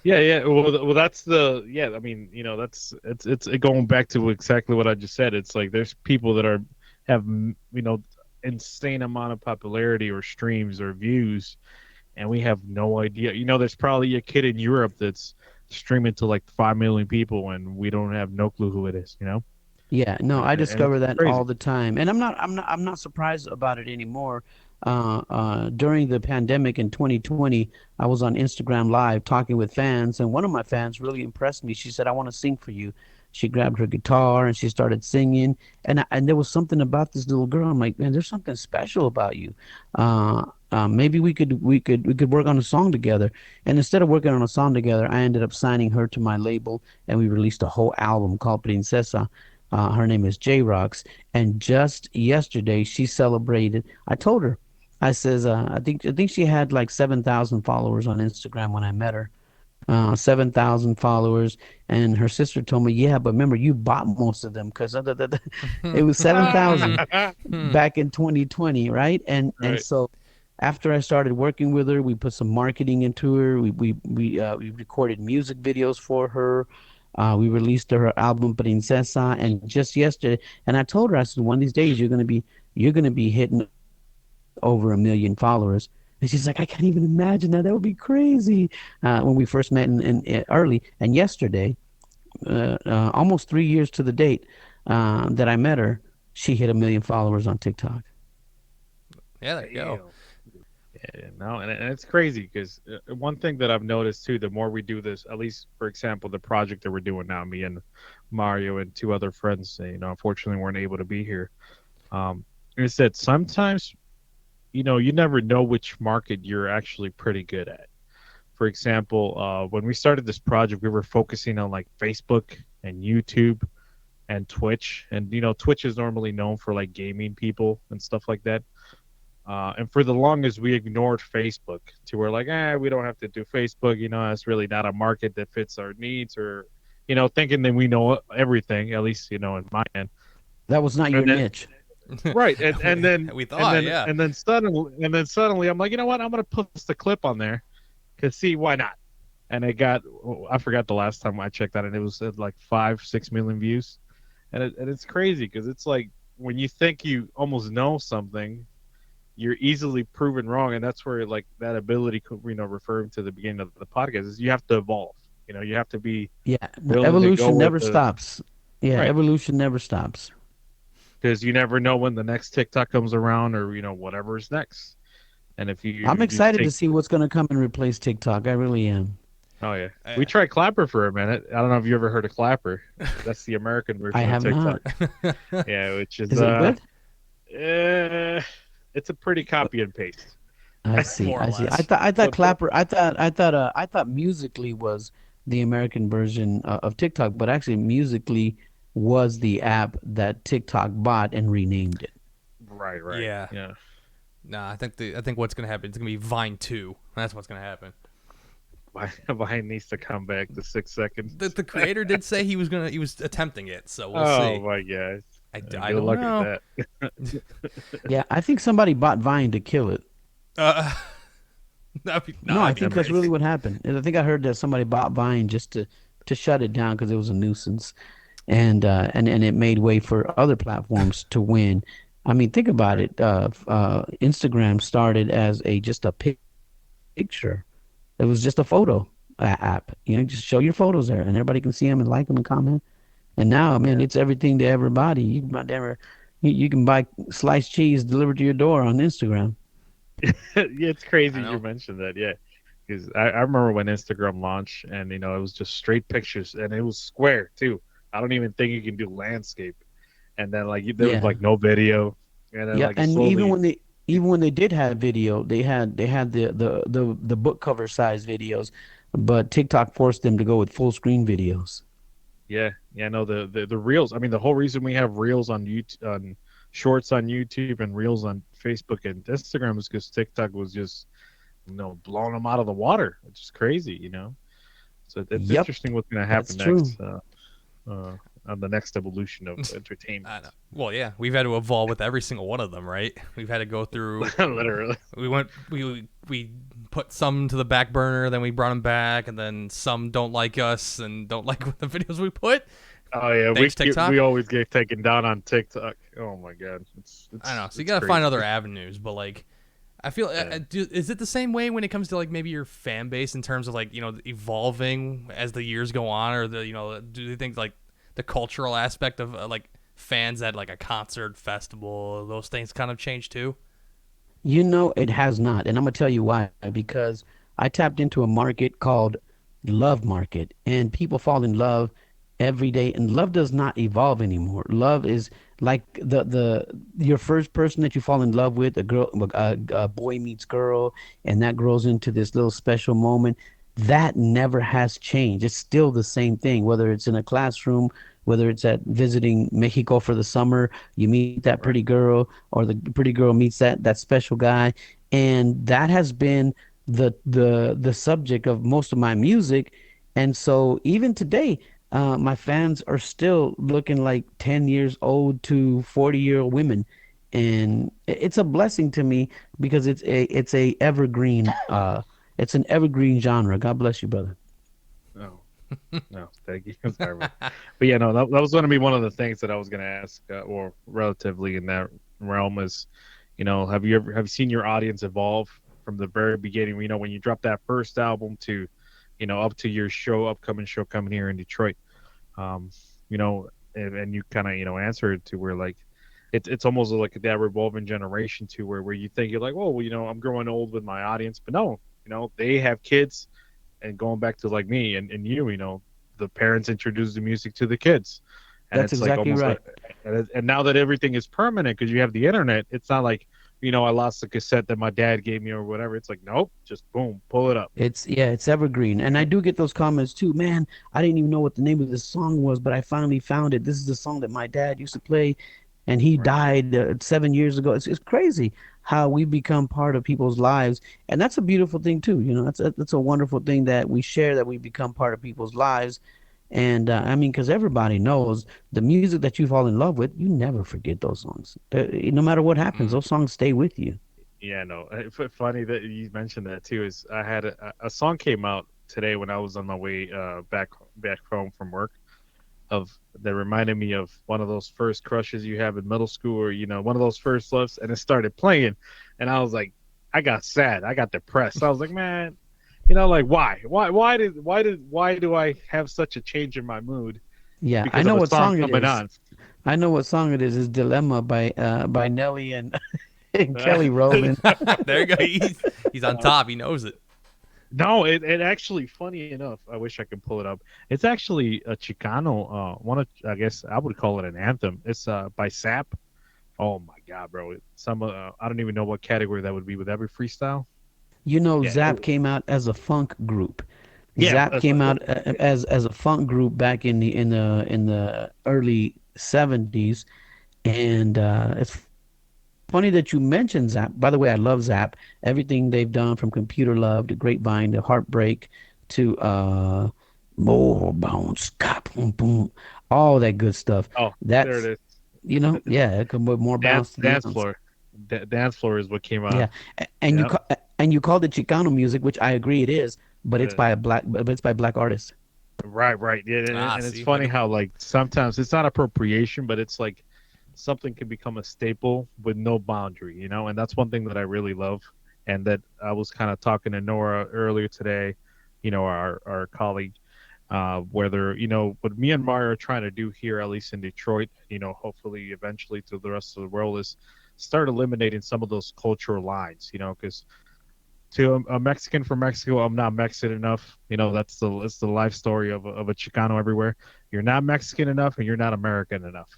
Yeah, yeah. Well, that's the yeah. I mean, that's it's going back to exactly what I just said. It's like there's people that have insane amount of popularity or streams or views, and we have no idea. There's probably a kid in Europe that's streaming to like 5 million people, and we don't have no clue who it is. Yeah, no, I And it's discover that crazy. all the time, and I'm not surprised about it anymore. During the pandemic in 2020, I was on Instagram Live talking with fans, and one of my fans really impressed me. She said, "I want to sing for you." She grabbed her guitar and she started singing, and there was something about this little girl. I'm like, man, there's something special about you. Maybe we could work on a song together. And instead of working on a song together, I ended up signing her to my label, and we released a whole album called Princesa. Her name is J Rocks, and just yesterday she celebrated. I told her, I says, I think she had like 7,000 followers on Instagram when I met her. 7,000 followers, and her sister told me, yeah, but remember you bought most of them because it was 7,000 back in 2020, right? And Right. so after I started working with her, we put some marketing into her. We recorded music videos for her. We released her album Princesa, and just yesterday, and I told her, I said, one of these days you're gonna be hitting over 1 million followers. And she's like, I can't even imagine that. That would be crazy. When we first met in early, and yesterday, almost 3 years to the date that I met her, she hit 1 million followers on TikTok. Yeah, there you go. Damn. Yeah, no, and it's crazy because one thing that I've noticed too, the more we do this, at least for example, the project that we're doing now, me and Mario and two other friends, unfortunately weren't able to be here. Is that sometimes, you never know which market you're actually pretty good at. For example, when we started this project, we were focusing on like Facebook and YouTube and Twitch, and Twitch is normally known for like gaming people and stuff like that. And for the longest, we ignored Facebook to where like, we don't have to do Facebook. It's really not a market that fits our needs, or thinking that we know everything. At least in my end. That was not And your then niche. right, We thought, yeah. and then suddenly, I'm like, you know what? I'm gonna post the clip on there Cause see, why not? And it got, I forgot the last time I checked that, and it was at like 5, 6 million views, and it's crazy because it's like when you think you almost know something, you're easily proven wrong, and that's where like that ability, referring to the beginning of the podcast, is you have to evolve. You have to be Yeah, no, willing to go evolution with never the stops. Yeah, right, evolution never stops. because you never know when the next TikTok comes around, or whatever's next. And if I'm you excited to take see what's going to come and replace TikTok. I really am. oh yeah, we Uh, tried Clapper for a minute. I don't know if you ever heard of Clapper. That's the American I version of have TikTok. not. Yeah, which is Is it good? eh, it's a pretty copy and paste. I see. more or I see. I less. thought I thought But Clapper. I thought Musically was the American version of TikTok, but actually Musically was the app that TikTok bought and renamed it. right, Yeah. yeah. Nah, I think what's gonna happen? It's gonna be Vine 2. That's what's gonna happen. Vine needs to come back to 6 seconds. The creator did say he was attempting it, so we'll Oh see. my gosh. I Good don't luck with know. that. Yeah, I think somebody bought Vine to kill it. Uh, No, I that'd be think that's really crazy. what happened. And I think I heard that somebody bought Vine just to shut it down because it was a nuisance, and it made way for other platforms to win. I mean, think about Right. it. Instagram started as a just a picture. It was just a photo app. Just show your photos there, and everybody can see them and like them and comment. And now, man, Yeah. it's everything to everybody. You can buy sliced cheese delivered to your door on Instagram. Yeah, it's crazy I you know. mentioned that. Yeah. Because I remember when Instagram launched, and it was just straight pictures, and it was square too. I don't even think you can do landscape. And then like there was Yeah. like no video, and then Yeah, like it and slowly. even when they did have video, they had the book cover size videos, but TikTok forced them to go with full screen videos. Yeah, no, the reels. I mean, the whole reason we have reels on YouTube, on shorts on YouTube, and reels on Facebook and Instagram is because TikTok was just blowing them out of the water, which is crazy. So it's Yep, interesting what's going to that's happen true. next uh, on the next evolution of I know. entertainment. Well, yeah, we've had to evolve with every single one of them, right? We've had to go through. Literally. We put some to the back burner, then we brought them back, and then some don't like us and don't like the videos we put. Oh yeah, Thanks we TikTok. always get taken down on TikTok. Oh my god, it's I it's know. So you it's gotta find crazy. other avenues, but like, I feel Yeah. is it the same way when it comes to like maybe your fan base in terms of like evolving as the years go on, or do you think like the cultural aspect of like fans at like a concert festival, those things kind of change too? It has not, and I'm gonna tell you why. Because I tapped into a market called love market, and people fall in love every day, and love does not evolve anymore. Love is like the your first person that you fall in love with, a boy meets girl, and that grows into this little special moment. That never has changed. It's still the same thing, whether it's in a classroom, whether it's at visiting Mexico for the summer, you meet that pretty Right. girl, or the pretty girl meets that special guy, and that has been the subject of most of my music. And so even today, my fans are still looking like 10 years old to 40-year-old women, and it's a blessing to me because it's a evergreen it's an evergreen genre. God bless you, brother. No, no, thank you. Sorry, man. But yeah, no, that was going to be one of the things that I was going to ask, or relatively in that realm is, have you seen your audience evolve from the very beginning? When you drop that first album to, up to your upcoming show coming here in Detroit, um, and you kind of answer it to where like it's almost like that revolving generation to where you think you're like, oh, well, I'm growing old with my audience, but no, they have kids, and going back to like me and the parents introduce the music to the kids, and That's it's like exactly almost right. like, and now that everything is permanent because you have the internet, it's not like I lost the cassette that my dad gave me or whatever. It's like, nope, just boom, pull it up. It's evergreen, and I do get those comments too. Man, I didn't even know what the name of this song was, but I finally found it. This is the song that my dad used to play, and he Right. died 7 years ago. It's crazy how we become part of people's lives, and that's a beautiful thing too. That's a wonderful thing that we share, that we become part of people's lives. And I mean, because everybody knows the music that you fall in love with, you never forget those songs. No matter what happens, Mm. those songs stay with you. Yeah, no. Funny that you mentioned that too. Is I had a song came out today when I was on my way back home from work of that reminded me of one of those first crushes you have in middle school, or one of those first loves, and it started playing, and I was like, I got sad, I got depressed. I was like, man, like why do I have such a change in my mood Yeah, I because of know a what song song it coming is. on? I know what song it is. It's Dilemma by Nelly and, and Kelly Rowland. There you go. He's on top. He knows it. No, it actually, funny enough, I wish I could pull it up. It's actually a Chicano, one of, I guess I would call it an anthem. It's by Sap. Oh my God, bro! I don't even know what category that would be. Would that be freestyle? You know, Yeah, Zapp came out as a funk group. yeah. Zapp came out as a funk group back in the early 70s, and it's funny that you mentioned Zapp. By the way, I love Zapp. Everything they've done from Computer Love to Grapevine to Heartbreak to More Bounce, boom, boom, all that good stuff. Oh, there it That's is. yeah, it could put more Dance bounce to the dance ounce. floor. Dance floor is what came out. Yeah, and Yep. and you called it Chicano music, which I agree it is, but it's Uh, by a black, but it's by black artists. right, right. Yeah, Ah, and it's see, funny how like sometimes it's not appropriation, but it's like something can become a staple with no boundary, and that's one thing that I really love. And that I was kind of talking to Nora earlier today, our colleague, whether what me and Mario are trying to do here, at least in Detroit, hopefully eventually to the rest of the world, is start eliminating some of those cultural lines, because to a Mexican from Mexico, I'm not Mexican enough. It's the life story of a Chicano everywhere. You're not Mexican enough, and you're not American enough.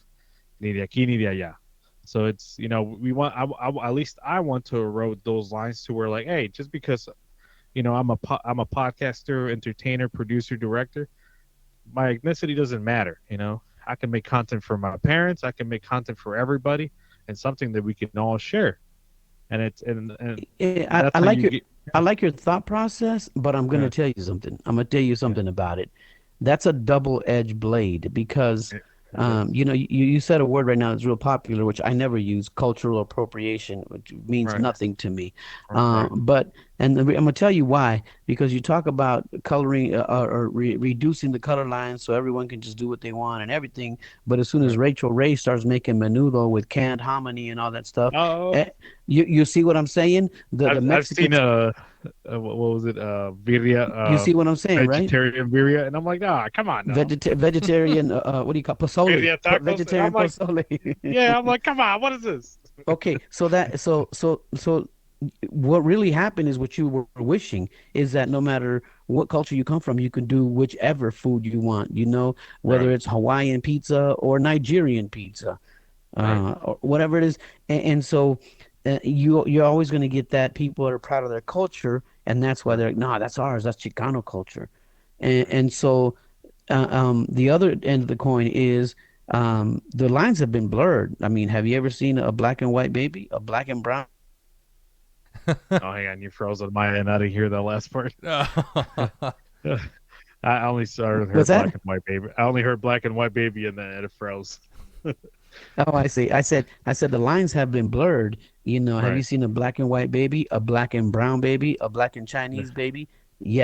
Ni de aquí ni de allá. So it's we want at least I want to erode those lines to where, like, hey, just because I'm a podcaster, entertainer, producer, director, my ethnicity doesn't matter. I can make content for my parents, I can make content for everybody, and something that we can all share. And I that's how like you your get. I like your thought process, but I'm Yeah, gonna tell you something. I'm gonna tell you yeah, something about it. That's a double-edged blade because it is. you said a word right now that's real popular, which I never use, cultural appropriation, which means Right, nothing to me. right, But I'm gonna tell you why, because you talk about coloring or reducing the color lines so everyone can just do what they want and everything. But as soon as right. Rachel Ray starts making menudo with canned hominy and all that stuff, Oh, eh, you see what I'm saying? The I've seen Mexicans, what was it, birria, you see what I'm saying, right? vegetarian birria, and I'm like, ah, come on now, Vegetarian, what do you call pozole? birria tacos, and I'm Vegetarian like, pozole. yeah, I'm like, come on, what is this? Okay, so what really happened is what you were wishing is that no matter what culture you come from, you can do whichever food you want, whether Right, it's Hawaiian pizza or Nigerian pizza, right, or whatever it is. And so you're always going to get that people are proud of their culture, and that's why right, they're like, nah, that's ours, that's Chicano culture. And, right. and so the other end of the coin is the lines have been blurred. I mean, have you ever seen a black and white baby, a black and brown? Oh, hang on, you froze on my end. I didn't hear that last part. I only started What's heard black that? and white baby. I only heard black and white baby, and then it froze. Oh, I see. I said the lines have been blurred. Have you Right, seen a black and white baby, a black and brown baby, a black and yeah, Chinese baby?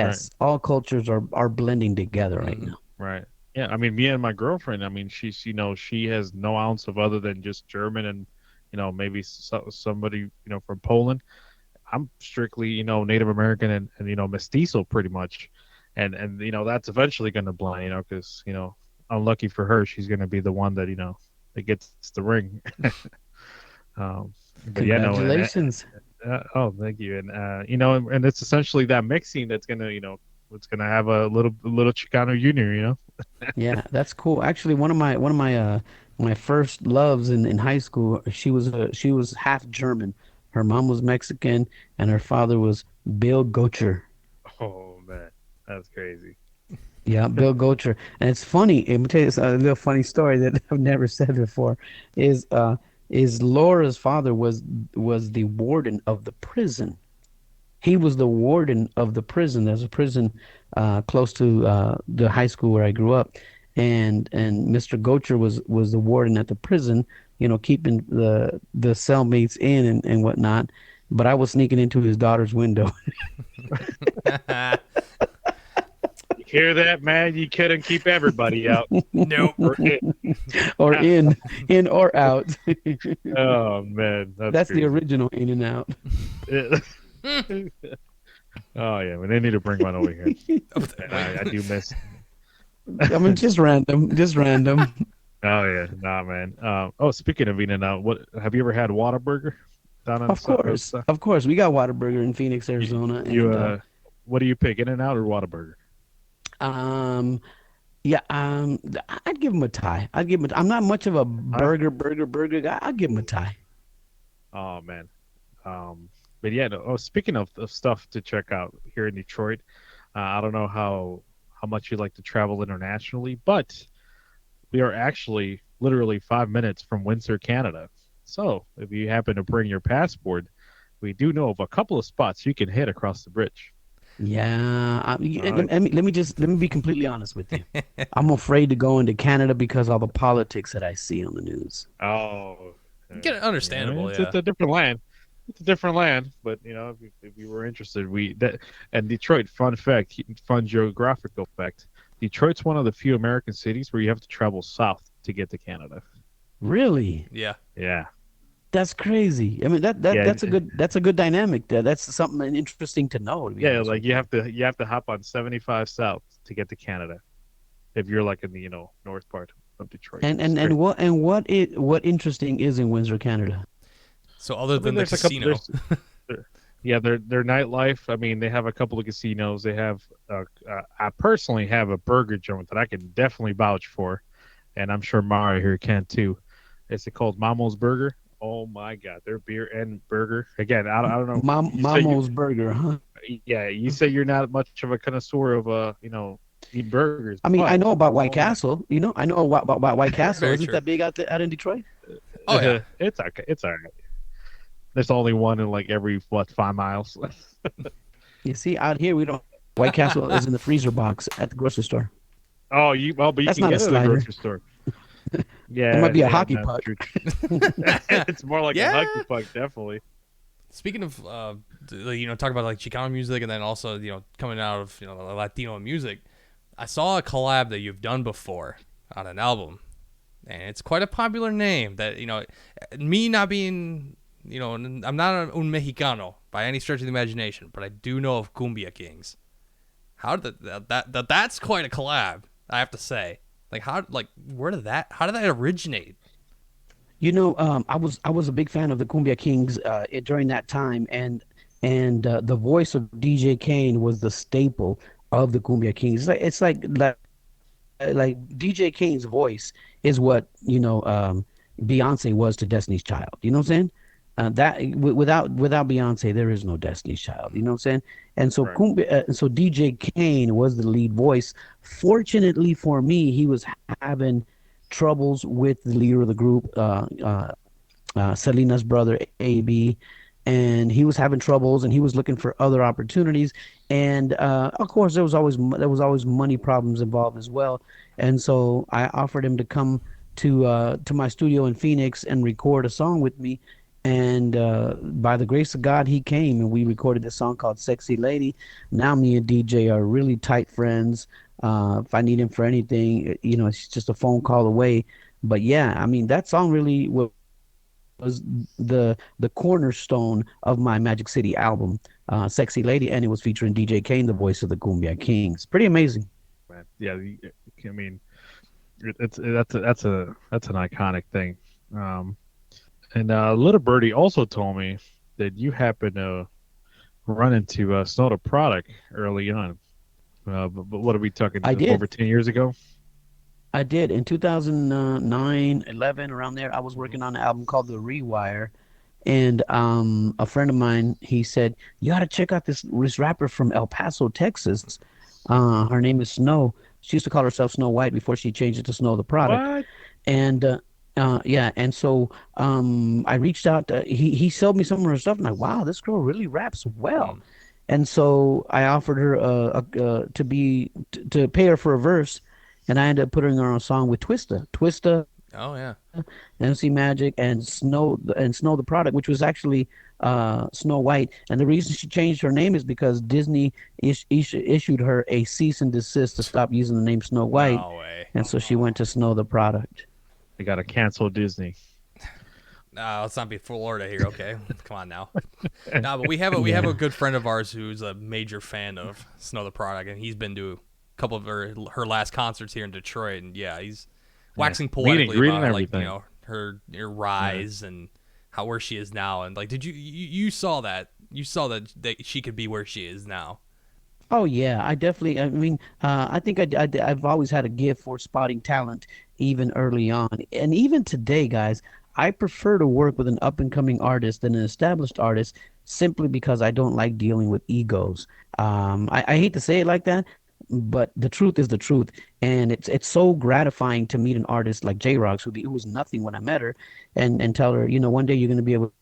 right, Yes, all cultures are blending together right Mhm. now. right. Yeah, I mean, me and my girlfriend. I mean, she has no ounce of other than just German and maybe somebody from Poland. I'm strictly, Native American and mestizo pretty much, and that's eventually going to blend, because unlucky for her, she's going to be the one that that gets the ring. But yeah, no, and Congratulations. oh, thank you, and and it's essentially that mixing that's gonna, it's gonna have a little Chicano Junior, Yeah, that's cool. Actually, one of my first loves in high school, she was half German. Her mom was Mexican and her father was Bill Gocher. Oh man, that's crazy. Yeah, Bill Gocher. And it's funny. Let me tell you a little funny story that I've never said before. Is uh is Laura's father was the warden of the prison. He was the warden of the prison. There's a prison close to the high school where I grew up, and Mr. Gocher was the warden at the prison, keeping the cellmates in and whatnot. but I was sneaking into his daughter's window. You hear that, man? You couldn't keep everybody out. Nope. Or it. Or in or out. Oh man, that's That's the crazy. original in and out. Oh yeah, well, they need to bring one over here. And I do miss. I mean, just random, just random. Oh yeah, nah, man. Oh, speaking of eating out, what have you ever had Whataburger down on stuff? Of course, we got Whataburger in Phoenix, Arizona, You and what do you pick, In and Out or Whataburger? um, yeah, I'd give him a tie. I'd give him. I'm not much of a Huh? burger guy. I'd give him a tie. Oh man. Um, but yeah, no, oh, speaking of stuff to check out here in Detroit, I don't know how much you like to travel internationally, but we are actually literally 5 minutes from Windsor, Canada. So if you happen to bring your passport, we do know of a couple of spots you can hit across the bridge. Yeah, Uh, let me be completely honest with you. I'm afraid to go into Canada because all the politics that I see on the news. oh, Get it yeah, understandable, yeah. it's a different land. It's a different land, but if you were interested, we that and Detroit. Fun fact, fun geographical fact. Detroit's one of the few American cities where you have to travel south to get to Canada. Really? Yeah. Yeah, That's crazy. I mean, yeah, that's a good dynamic there. That's something interesting to know, to be yeah. honest Like with you. you have to hop on 75 south to get to Canada if you're like in the north part of Detroit. It's great. What interesting is in Windsor, Canada? So other I mean, than the there's a couple. casino. Yeah, their nightlife. I mean, they have a couple of casinos. They have. I personally have a burger joint that I can definitely vouch for, and I'm sure Mario here can too. It's called Mamo's Burger. Oh my God, their beer and burger. Again, I don't know. You say you Mamo's Burger, huh? yeah, you say you're not much of a connoisseur of eat burgers, I mean, I but know about White oh my, Castle. You know, I know about White Castle. Very Isn't true. that big out in Detroit? Oh yeah. it's okay. It's all right. There's only one in like every 5 miles. You see, out here we don't. White Castle is in the freezer box at the grocery store. Oh, but you That's can not a get it at the slider. grocery store. It might Yeah, be a yeah, hockey no, puck. true. It's more like a hockey Yeah. puck, definitely. Speaking of, talk about like Chicano music, and then also coming out of Latino music. I saw a collab that you've done before on an album, and it's quite a popular name. That me not being, I'm not un mexicano by any stretch of the imagination, but I do know of Kumbia Kings. How did that's quite a collab, I have to say. Like how did that originate? I was a big fan of the Kumbia Kings during that time, and the voice of DJ Kane was the staple of the Kumbia Kings. Like DJ Kane's voice is what Beyonce was to Destiny's Child. You know what I'm saying? Without Beyonce, there is no Destiny's Child. You know what I'm saying? And so Right, so DJ Kane was the lead voice. Fortunately for me, he was having troubles with the leader of the group, Selena's brother AB, and he was having troubles, and he was looking for other opportunities. And of course, there was always money problems involved as well. And so I offered him to come to my studio in Phoenix and record a song with me. And by the grace of God, he came and we recorded this song called "Sexy Lady." Now me and DJ are really tight friends. If I need him for anything, it's just a phone call away. But yeah, I mean that song really was the cornerstone of my Magic City album, "Sexy Lady," and it was featuring DJ Kane, the voice of the Kumbia Kings. Pretty amazing. man. Yeah, I mean, it's that's an iconic thing. Um, and Little Birdie also told me that you happened to run into Snow the Product early on. But what are we talking? I Over did. 10 years ago? I did in 2009, 11, around there. I was working on an album called The Rewire, and a friend of mine, he said, "You got to check out this rapper from El Paso, Texas. Her name is Snow. She used to call herself Snow White before she changed it to Snow the Product." What? And yeah, and so I reached out. He sold me some of her stuff. And I'm like, wow, this girl really raps well. Hmm. And so I offered her to pay her for a verse, and I ended up putting her on a song with Twista, Oh yeah. MC Magic, and Snow the Product, which was actually Snow White, and the reason she changed her name is because Disney issued her a cease and desist to stop using the name Snow White, No way. and so she went to Snow the product. They got to cancel Disney. No, let's not be Florida here, okay? Come on now. No, but we have a Yeah. good friend of ours who's a major fan of Snow the Product, and he's been to a couple of her last concerts here in Detroit, and yeah, he's Yeah. waxing Meet and poetically greet and about like everything. her Yeah. rise and how where she is now, and like did you saw that she could be where she is now. Oh yeah, I definitely. I mean, I think I've always had a gift for spotting talent, even early on, and even today, guys. I prefer to work with an up and coming artist than an established artist, simply because I don't like dealing with egos. I hate to say it like that, but the truth is the truth, and it's so gratifying to meet an artist like J Rocks, who was nothing when I met her, and tell her, one day you're going to be able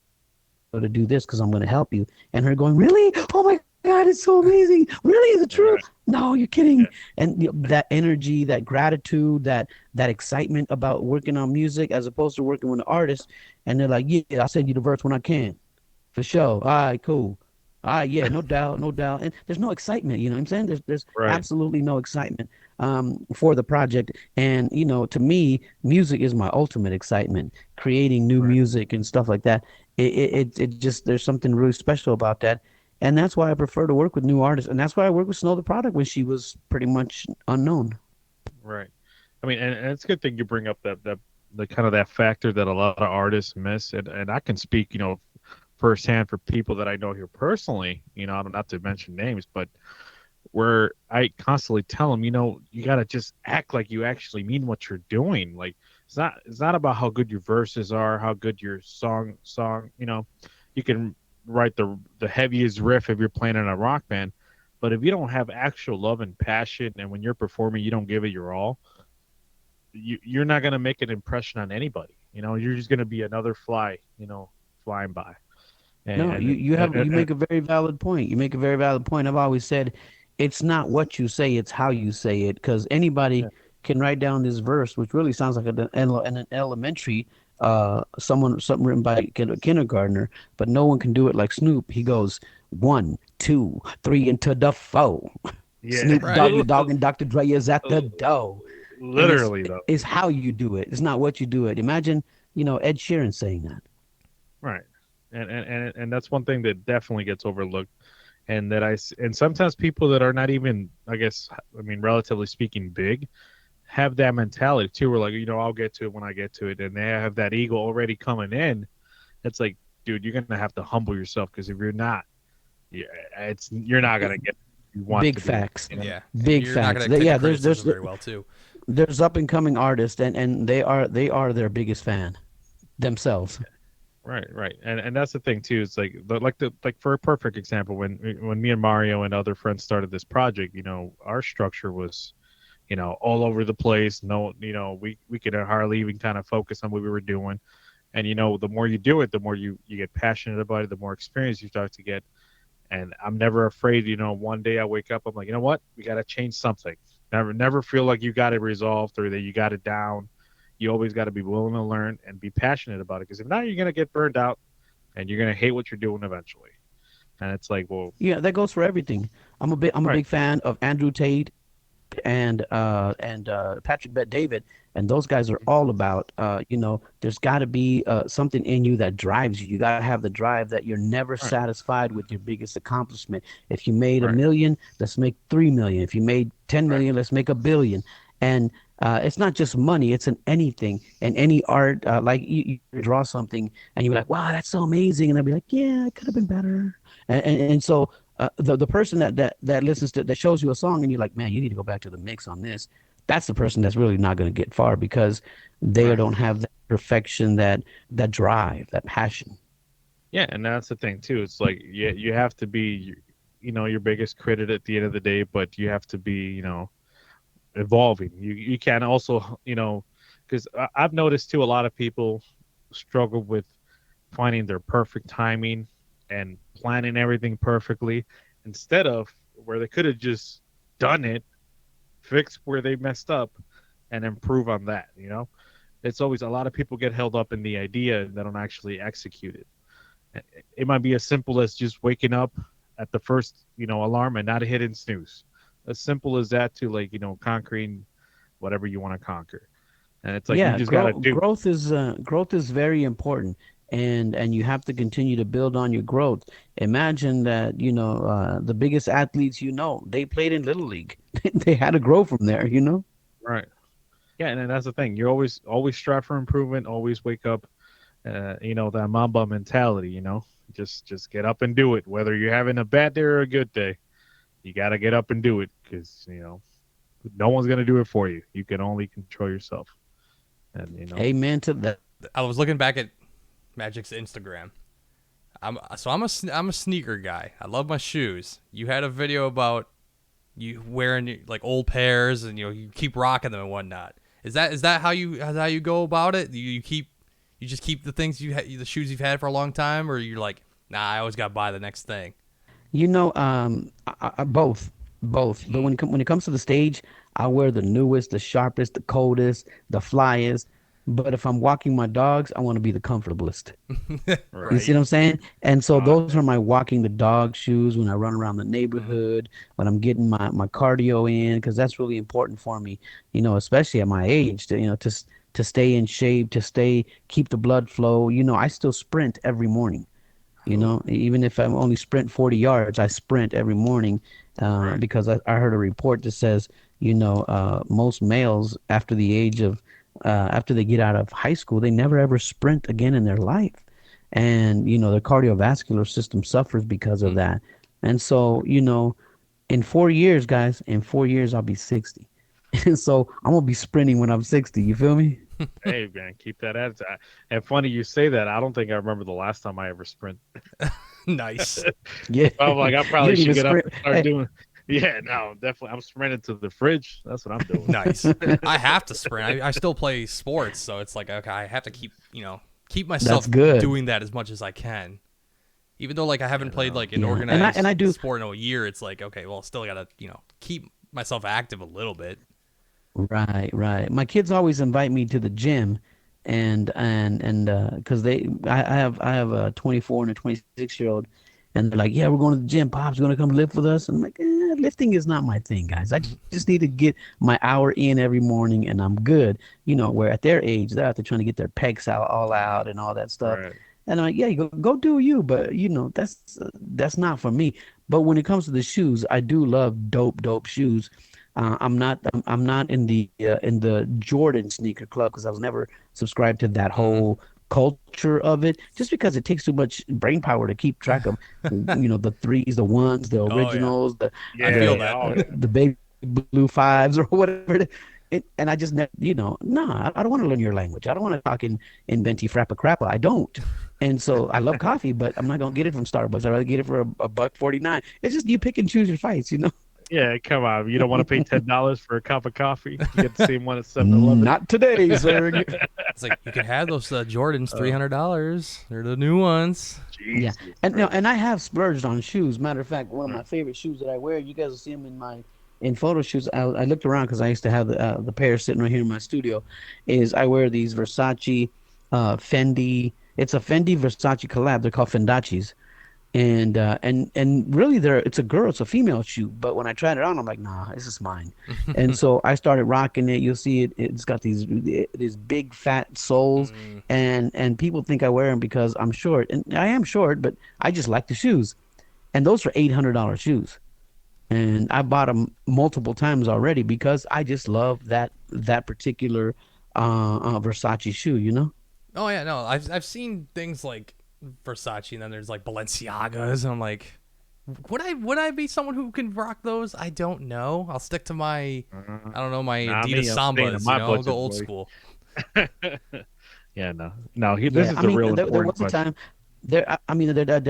to do this because I'm going to help you. And her going, really? Oh my God, it's so amazing. Really, is it true? Right. No, you're kidding. And that energy, that gratitude, that excitement about working on music as opposed to working with an artist. And they're like, yeah, I'll send you the verse when I can. For sure. All right, cool. All right, yeah, no doubt, no doubt. And there's no excitement, you know what I'm saying? There's Right. absolutely no excitement for the project. And to me, music is my ultimate excitement. Creating new Right. music and stuff like that. It just there's something really special about that. And that's why I prefer to work with new artists. And that's why I worked with Snow the Product when she was pretty much unknown. Right. I mean, and it's a good thing you bring up that the kind of that factor that a lot of artists miss, and I can speak, firsthand for people that I know here personally. Not to mention names, but where I constantly tell them, you got to just act like you actually mean what you're doing. Like it's not about how good your verses are, how good your song. You can write the heaviest riff if you're playing in a rock band, but if you don't have actual love and passion, and when you're performing, you don't give it your all, you're not going to make an impression on anybody. You're just going to be another fly, flying by. No, And, you make a very valid point. You make a very valid point. I've always said it's not what you say, it's how you say it. Because anybody yeah, can write down this verse, which really sounds like an elementary, something written by a kindergartner, but no one can do it like Snoop. He goes 1, 2, 3 into the four. yeah, Snoop Doggy Right. Dogg and Dr. Dre is at the door, and it's literally though. it's how you do it. It's not what you do it. Imagine Ed Sheeran saying that. Right. And that's one thing that definitely gets overlooked, and and sometimes people that are not even, I guess, I mean, relatively speaking, big, have that mentality too. We're like, I'll get to it when I get to it, and they have that ego already coming in. It's like, dude, you're gonna have to humble yourself, because if you're not, yeah, you're not gonna get what you want Big to do. facts. Yeah, and Big you're not facts. gonna take the Yeah, criticism very well too. there's up and coming artists, and they are their biggest fan themselves. Right, right, and that's the thing too. It's like for a perfect example, when me and Mario and other friends started this project, our structure was, all over the place. No, we could hardly even kind of focus on what we were doing. And the more you do it, the more you get passionate about it, the more experience you start to get. And I'm never afraid. One day I wake up, I'm like, you know what, we got to change something. Never feel like you got it resolved or that you got it down. You always got to be willing to learn and be passionate about it, because if not, you're gonna get burned out and you're gonna hate what you're doing eventually. And it's like, well, Yeah, that goes for everything. I'm a right, big fan of Andrew Tate and Patrick Bet David, and those guys are all about there's got to be something in you that drives you. You got to have the drive that you're never right, satisfied with your biggest accomplishment. If you made a right, million, let's make 3 million. If you made 10 right, million, let's make 1 billion. And it's not just money; it's in anything and any art. Like you draw something, and you're like, "Wow, that's so amazing," and they'll be like, "Yeah, it could have been better." And so the person that listens to that shows you a song and you're like, man, you need to go back to the mix on this. That's the person that's really not going to get far because they right. don't have that perfection, that drive, that passion. Yeah, and that's the thing too. It's like, you have to be, your biggest critic at the end of the day, but you have to be, evolving. You can also, because I've noticed too, a lot of people struggle with finding their perfect timing and planning everything perfectly, instead of where they could have just done it, fix where they messed up, and improve on that. It's always, a lot of people get held up in the idea and they don't actually execute it. It might be as simple as just waking up at the first, alarm and not hitting snooze. As simple as that to like, conquering whatever you want to conquer. And it's like you Yeah, just gotta do. growth is very important, and you have to continue to build on your growth. Imagine that the biggest athletes they played in little league. They had to grow from there. Right. Yeah, and then that's the thing. You always strive for improvement. Always wake up. That Mamba mentality. Just get up and do it. Whether you're having a bad day or a good day, you gotta get up and do it because no one's gonna do it for you. You can only control yourself. And Amen to that. I was looking back at Magic's Instagram. I'm a sneaker guy. I love my shoes. You had a video about you wearing like old pairs and you keep rocking them and whatnot. Is that how you go about it? You just keep the things the shoes you've had for a long time, or you're like, nah, I always got to buy the next thing. Both, both. But when it comes to the stage, I wear the newest, the sharpest, the coldest, the flyest. But if I'm walking my dogs, I want to be the comfortablest. You see right. what I'm saying? And so Uh, those are my walking the dog shoes when I run around the Mm-hmm. neighborhood, when I'm getting my cardio in, because that's really important for me, especially at my age, to stay in shape, keep the blood flow. I still sprint every morning. Oh, Even if I'm only sprint 40 yards, I sprint every morning right. because I heard a report that says, most males after they get out of high school, they never ever sprint again in their life. And, their cardiovascular system suffers because of mm. that. And so, in 4 years, guys, in 4 years, I'll be 60. And so I'm going to be sprinting when I'm 60. You feel me? Hey man, keep that attitude. And funny you say that. I don't think I remember the last time I ever sprint. Nice. Yeah. I'm like, I You probably didn't should even get up sprint. and start Hey, doing. Yeah, no, definitely. I'm sprinting to the fridge. That's what I'm doing. Nice. I have to sprint. I still play sports, so it's like, okay, I have to keep that's myself good. doing that as much as I can. Even though like I haven't Yeah, played no. like an Yeah. And I organized do. sport in a year, it's like, okay, well, still gotta keep myself active a little bit. Right, right. My kids always invite me to the gym, and because I have a 24 and a 26-year-old, and they're like, yeah, we're going to the gym. Pop's going to come lift with us. And I'm like, lifting is not my thing, guys. I just need to get my hour in every morning, and I'm good. Where at their age, they're out there trying to get their pecs out all out and all that stuff. Right. And I'm like, yeah, you go do you, but that's not for me. But when it comes to the shoes, I do love dope shoes. I'm not in the Jordan sneaker club because I was never subscribed to that Mm-hmm. whole culture of it, just because it takes too much brain power to keep track of, the threes, the ones, the Oh yeah, originals, the I feel the Yeah. that. Oh yeah. the baby blue fives or whatever. And I just nah, I don't want to learn your language. I don't want to talk in venti frappa crappa. I don't. And so I love coffee, but I'm not gonna get it from Starbucks. I'd rather get it for a buck 49. It's just you pick and choose your fights. Yeah. Come on. You don't want to pay $10 for a cup of coffee. You get the same one at 7-Eleven. Not today, sir. It's like you can have those Jordans, Uh, $300. They're the new ones. Yeah, Jesus and no, Christ. and I have splurged on shoes. Matter of fact, one of Right. my favorite shoes that I wear, you guys will see them in photo shoots. I looked around because I used to have the pair sitting right here in my studio. Is I wear these Versace, Fendi. It's a Fendi Versace collab. They're called Fendachis, and really it's a girl, it's a female shoe. But when I tried it on, I'm like, nah, this is mine. And so I started rocking it. You'll see it. It's got these big fat soles, Mm. and people think I wear them because I'm short, and I am short, but I just like the shoes. And those are $800 shoes, and I bought them multiple times already because I just love that particular Versace shoe. Oh yeah, no, I've seen things like Versace, and then there's like Balenciagas, and I'm like, would I be someone who can rock those? I don't know. I'll stick to my Uh, I don't know my Not Adidas me. I'm staying in Sambas. my I'll go budget, old boy. school. Yeah, no, no. This Yeah, is I the mean, real there important was a question. time there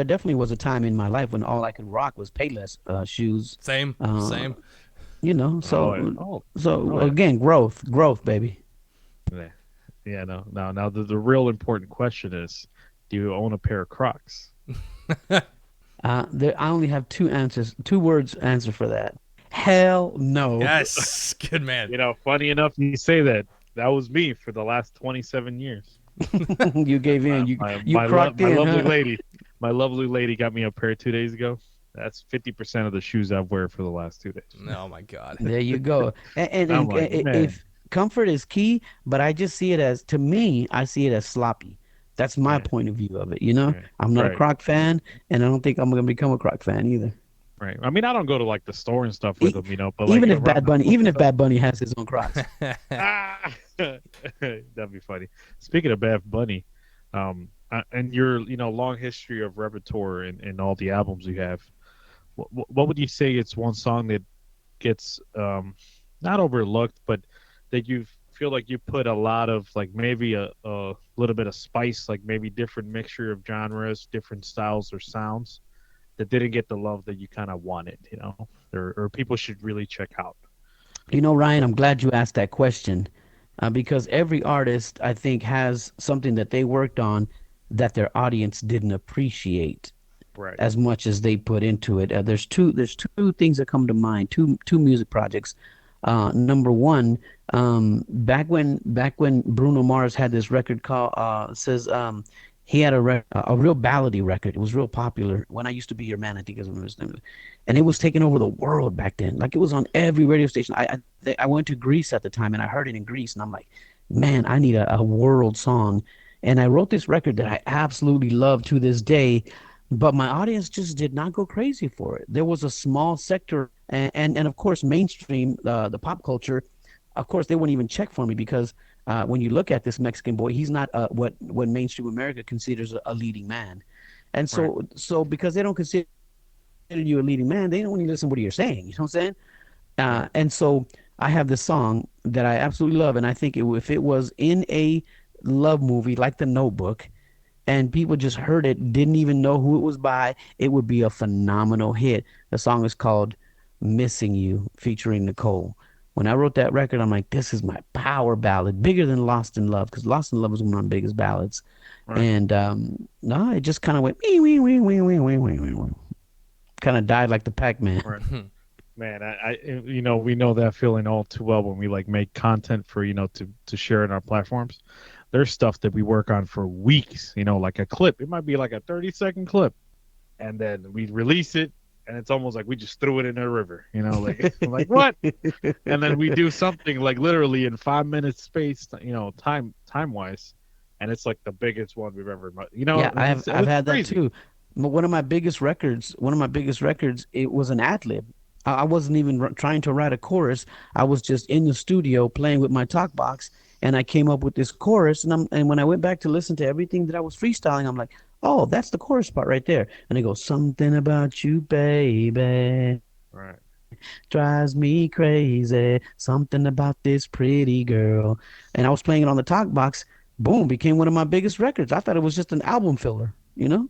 definitely was a time in my life when all I could rock was Payless shoes. Same, Uh, same. Oh, yeah. So Oh, yeah. again, growth, baby. Yeah, yeah. No, no. Now the real important question is, do you own a pair of Crocs? I only have two words answer for that. Hell no. Yes, good man. Funny enough, you say that. That was me for the last 27 years. You gave My in. You my you my, lo- crocked my in, lovely huh? lady. My lovely lady got me a pair 2 days ago. That's 50% of the shoes I've wear for the last 2 days. Oh my god. There you go. I'm like, man, If comfort is key, but I just see it as, to me, I see it as sloppy. That's my yeah, point of view of it. You know, right, I'm not a right, Croc fan, and I don't think I'm gonna become a Croc fan either. right. I mean, I don't go to like the store and stuff with E- them, but like around the house Even and if stuff. Bad Bunny has his own Crocs. Ah, that'd be funny. Speaking of Bad Bunny, and your long history of repertoire and all the albums you have, what would you say it's one song that gets not overlooked, but that you feel like you put a lot of like maybe a little bit of spice, like maybe different mixture of genres, different styles or sounds that didn't get the love that you kind of wanted, or people should really check out. You know, Ryan, I'm glad you asked that question, because every artist, I think, has something that they worked on that their audience didn't appreciate Right. as much as they put into it. There's two things that come to mind. Two music projects. Number one, back when Bruno Mars had this record called says he had a real ballady record. It was real popular. When I Used to Be Your Man, I think is what it was named. And it was taking over the world back then. Like it was on every radio station. I went to Greece at the time and I heard it in Greece, and I'm like, man, I need a world song. And I wrote this record that I absolutely love to this day, but my audience just did not go crazy for it. There was a small sector, and of course, mainstream, the pop culture, of course, they wouldn't even check for me because when you look at this Mexican boy, he's not what mainstream America considers a leading man. And Right. so because they don't consider you a leading man, they don't want to listen to what you're saying. You know what I'm saying? Right. And so I have this song that I absolutely love, and I think if it was in a love movie like The Notebook, and people just heard it, didn't even know who it was by, it would be a phenomenal hit. The song is called Missing You, featuring Nicole. When I wrote that record, I'm like, this is my power ballad, bigger than Lost in Love, because Lost in Love is one of my biggest ballads. Right. And no, it just kind of went, wee, wee, wee, wee, wee, wee, wee, wee. Kind of died like the Pac-Man. Right. Man, we know that feeling all too well when we like make content for to share in our platforms. There's stuff that we work on for weeks, like a clip. It might be like a 30-second clip, and then we release it, and it's almost like we just threw it in a river, like like what? And then we do something like literally in 5 minutes space, time wise, and it's like the biggest one we've ever, Yeah, and I've it's had that crazy. too. But one of my biggest records, it was an ad lib. I wasn't even trying to write a chorus. I was just in the studio playing with my talk box, and I came up with this chorus. And when I went back to listen to everything that I was freestyling, I'm like, oh, that's the chorus part right there. And it goes, something about you, baby, Right. drives me crazy. Something about this pretty girl. And I was playing it on the talk box. Boom, became one of my biggest records. I thought it was just an album filler, you know?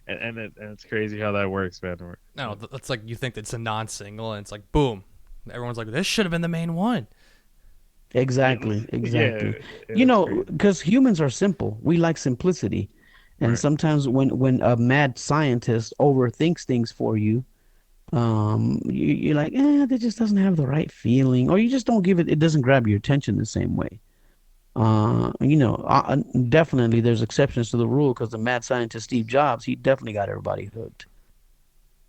And it's crazy how that works, man. No, that's like you think it's a non-single, and it's like boom, everyone's like, this should have been the main one. Yeah, Exactly, yeah, exactly. You it's know, crazy. because humans are simple. We like simplicity. And Right. sometimes when a mad scientist overthinks things for you, you're like, that just doesn't have the right feeling, or you just don't give it. It doesn't grab your attention the same way. Definitely there's exceptions to the rule because the mad scientist Steve Jobs, he definitely got everybody hooked.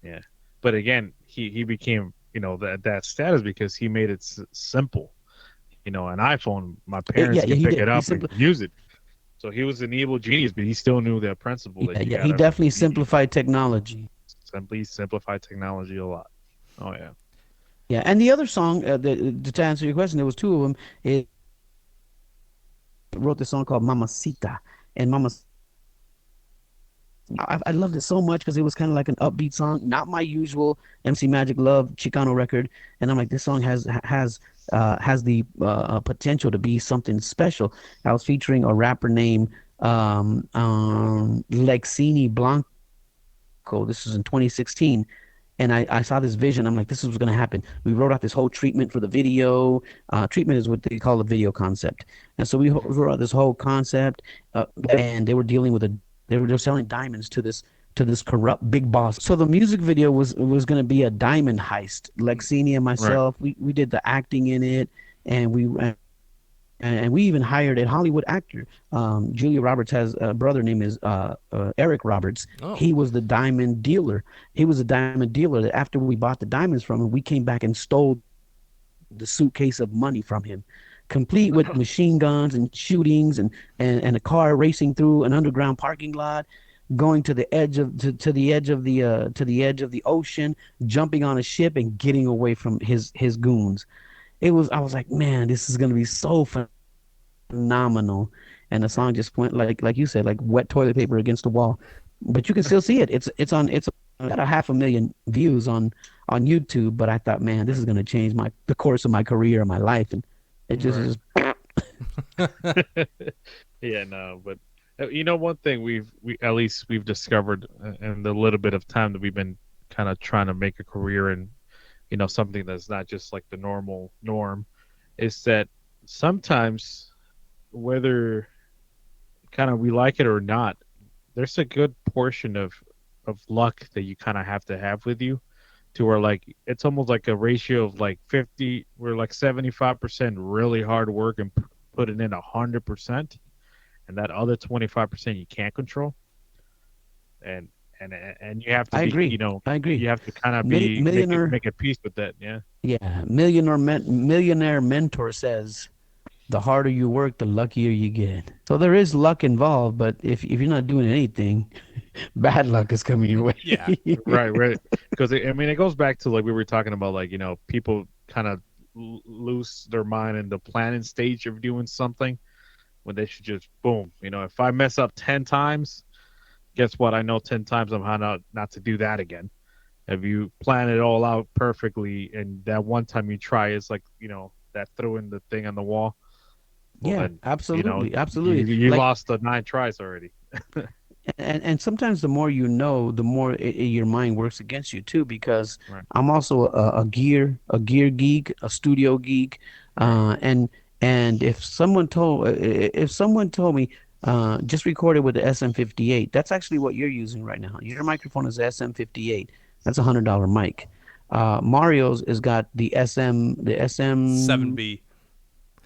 Yeah. But again, he became, that status because he made it simple. An iPhone, my parents Yeah, can he pick did. it up and use it. So he was an evil genius, but he still knew that principle that you He gotta definitely you simplified technology. simply simplify technology a lot. Oh yeah. Yeah, and the other song, to answer your question, there was two of them. It wrote this song called Mamacita, and I loved it so much because it was kind of like an upbeat song, not my usual MC Magic Love Chicano record. And I'm like, this song has the potential to be something special. I was featuring a rapper named Lexini Blanco. This was in 2016. And I saw this vision. I'm like, this is what's going to happen. We wrote out this whole treatment for the video. Treatment is what they call the video concept. And so we wrote out this whole concept, and they were dealing with they were selling diamonds to this corrupt big boss. So the music video was going to be a diamond heist. Lexini and Right. myself, we did the acting in it, and we and we even hired a Hollywood actor. Julia Roberts has a brother named is Eric Roberts. Oh, He was the diamond dealer. He was a diamond dealer that after we bought the diamonds from him, we came back and stole the suitcase of money from him, complete with machine guns and shootings and a car racing through an underground parking lot, going to the edge of to the edge of the ocean, jumping on a ship and getting away from his goons. It was I was like, man, this is gonna be so phenomenal. And the song just went like you said, like wet toilet paper against the wall. But you can still see it. It's got a 500,000 views on YouTube. But I thought, man, this is gonna change the course of my career and my life. And it just Right. is. Yeah, no, but one thing we at least we've discovered in the little bit of time that we've been kind of trying to make a career in, something that's not just like the normal norm, is that sometimes whether kind of we like it or not, there's a good portion of luck that you kind of have with you to where like it's almost like a ratio of like 50, we're like 75% really hard work and putting in 100%, and that other 25% you can't control, and and you have to I be, agree. I agree. you have to kind of Mil- be millionaire, make a peace with that. Yeah. yeah, millionaire mentor says the harder you work, the luckier you get. So there is luck involved, but if you're not doing anything, bad luck is coming your yeah. way. Right, right. Because I mean, it goes back to like we were talking about, like people kind of lose their mind in the planning stage of doing something when they should just boom. If I mess up 10 times, guess what? I know 10 times I'm how not to do that again. If you plan it all out perfectly, and that one time you try is like that throwing the thing on the wall, well Yeah, then absolutely, you absolutely. you Like, lost the 9 tries already. and sometimes the more you know, the more your mind works against you too. Because Right, I'm also a gear geek, a studio geek, right, and if someone told me just record it with the SM58, that's actually what you're using right now. Your microphone is SM58. That's $100 mic. Mario's has got the SM 7B.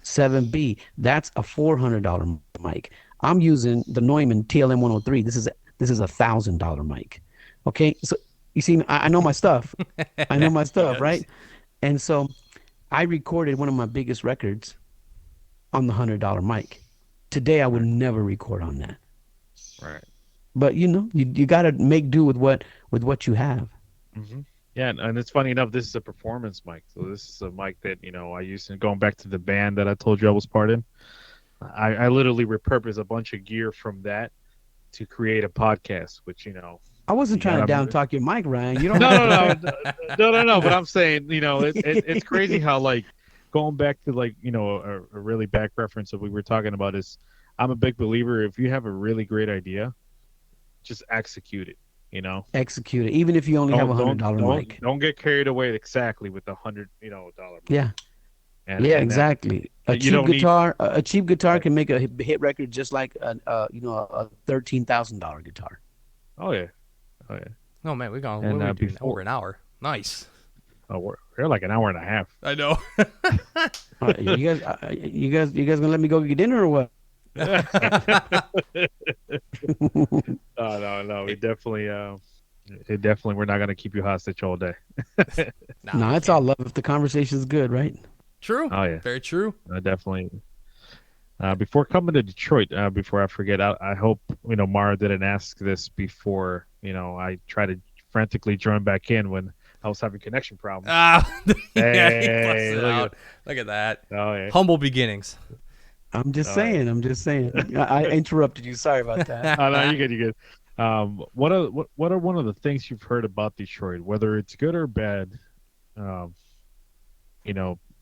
7B. That's a $400 mic. I'm using the Neumann TLM 103. This is $1,000 mic. Okay, so you see, I know my stuff. I know my stuff, Yes. right? And so I recorded one of my biggest records on the $100 mic. Today I would right, never record on that. right. But you got to make do with what you have. Hmm. Yeah, and it's funny enough. This is a performance mic, so this is a mic that I used in going back to the band that I told you I was part in. I literally repurposed a bunch of gear from that to create a podcast, which I wasn't you trying to gotta. down talk your mic, Ryan. You don't No, have no, to, no, right? no. But I'm saying, it's crazy how like going back to like a really back reference that we were talking about is I'm a big believer if you have a really great idea, just execute it. You know, Execute it, even if you only have a don't hundred don't dollar don't mic. don't get carried away exactly with the $100 mic, Yeah, and yeah, and that exactly. A you cheap don't need. guitar, a cheap guitar Right. can make a hit record just like a $13,000 guitar. Oh yeah, oh yeah. Oh man, we gone. What And are we doing? before, Over an hour. Nice. we're like an hour and a half. I know. All right, you guys gonna let me go get dinner or what? Oh no, no, we definitely, we're not gonna keep you hostage all day. Nah, No, we it's all can't. love if the conversation's good, right? True. Oh yeah, Very true. definitely. Before coming to Detroit, before I forget, I hope Mara didn't ask this before. I try to frantically join back in when I was having connection problems. Ah, yeah, he Hey, busted look out. Look at that. at oh yeah, Humble beginnings. I'm just oh yeah. saying. I'm just saying. I interrupted you. Sorry about that. Oh no, you good, you good. What are one of the things you've heard about Detroit, whether it's good or bad? Um,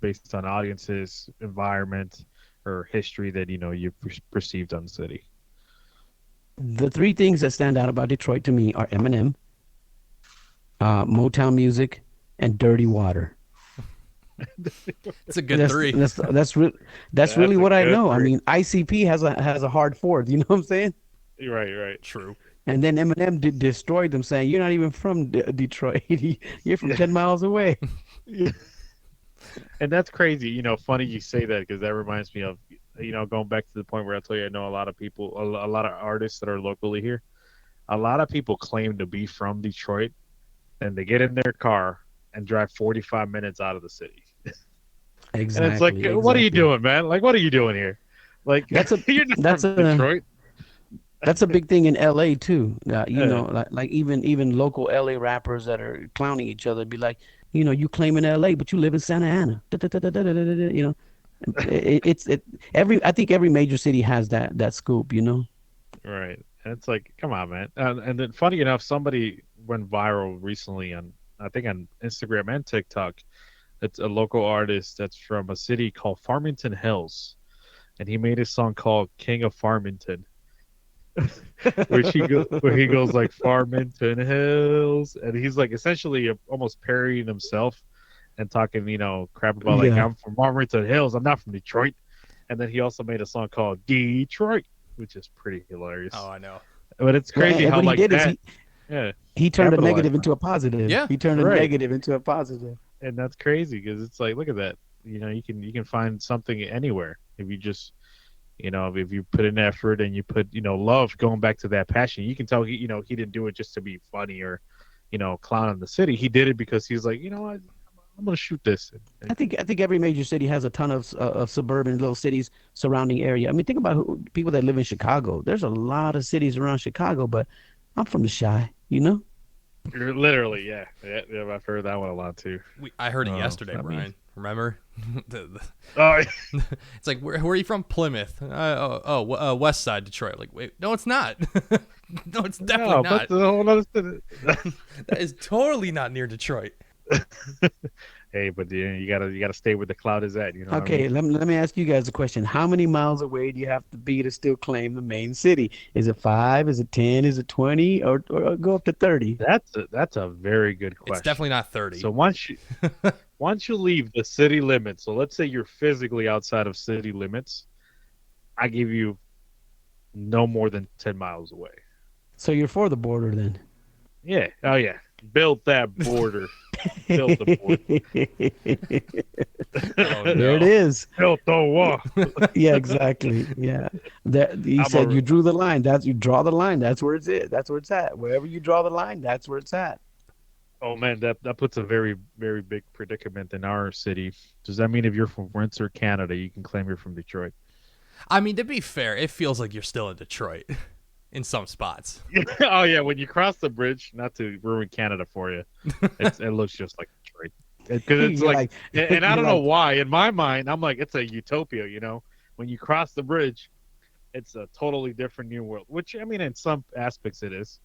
based on audiences, environment, or history that you've perceived on the city. The three things that stand out about Detroit to me are Eminem, Motown music, and dirty water. It's a good That's three. that's that's re- that's really That's a what I good know. I three. mean, ICP has a hard fourth. You know what I'm saying? Right, right. True. And then Eminem destroyed them, saying, "You're not even from Detroit. You're from Yeah. 10 miles away." Yeah. And that's crazy. Funny you say that because that reminds me of going back to the point where I told you I know a lot of people, a lot of artists that are locally here. A lot of people claim to be from Detroit, and they get in their car and drive 45 minutes out of the city. And it's like, Exactly, what are you exactly. doing, man? Like, what are you doing here? Like, That's a you're not that's from a Detroit. that's a big thing in LA too. You Uh, know, like even local LA rappers that are clowning each other be like, you claim in LA, but you live in Santa Ana. Da, da, da, da, da, da, da, da, You know, it's every I think every major city has that scoop. right. And it's like, come on, man. And then, funny enough, somebody went viral recently on, I think, on Instagram and TikTok. It's a local artist that's from a city called Farmington Hills, and he made a song called "King of Farmington," where he goes like Farmington Hills, and he's like essentially almost parodying himself and talking, crap about like Yeah. I'm from Farmington Hills, I'm not from Detroit. And then he also made a song called Detroit, which is pretty hilarious. Oh, I know. But it's Well, crazy and how what he like did is that, yeah, he turned a capitalized negative on into a positive. Yeah. He turned a right, negative into a positive. and that's crazy because it's like, look at that, you can find something anywhere if you just, if you put in effort and you put, love, going back to that passion. You can tell he didn't do it just to be funny or, clown on the city. He did it because he's like, what, I'm gonna shoot this. I think every major city has a ton of suburban little cities surrounding area. I mean, think about people that live in Chicago. There's a lot of cities around Chicago, but I'm from the Shy. Literally, yeah, yeah, I've heard that one a lot too. I heard it Oh, yesterday, that means Brian. Remember? oh, It's like, where are you from? Plymouth. West Side Detroit. Like, wait, no, it's not. No, it's definitely no, not. but the whole other thing. That is totally not near Detroit. Hey, but you gotta stay where the cloud is at. You know what I mean? Okay, let me ask you guys a question. How many miles away do you have to be to still claim the main city? Is it 5? Is it 10? Is it 20? Or go up to 30? That's a very good It's question. definitely not 30. So once you leave the city limits, so let's say you're physically outside of city limits, I give you no more than 10 miles away. So you're for the border then? Yeah. Oh yeah. Build that border. Build the border. Oh, There it no. is. Build the wall. Yeah, exactly. Yeah. That you I'm said a you drew the line. You draw the line. That's where it's at. That's where it's at. Wherever you draw the line, that's where it's at. Oh man, that puts a very, very big predicament in our city. Does that mean if you're from Windsor, Canada, you can claim you're from Detroit? I mean, to be fair, it feels like you're still in Detroit in some spots. Oh yeah, when you cross the bridge, not to ruin Canada for you, it looks just like Detroit. Because it's You're like, like, and I you're don't know like, why. In my mind, I'm like, it's a utopia. When you cross the bridge, it's a totally different new world. Which I mean, in some aspects, it is,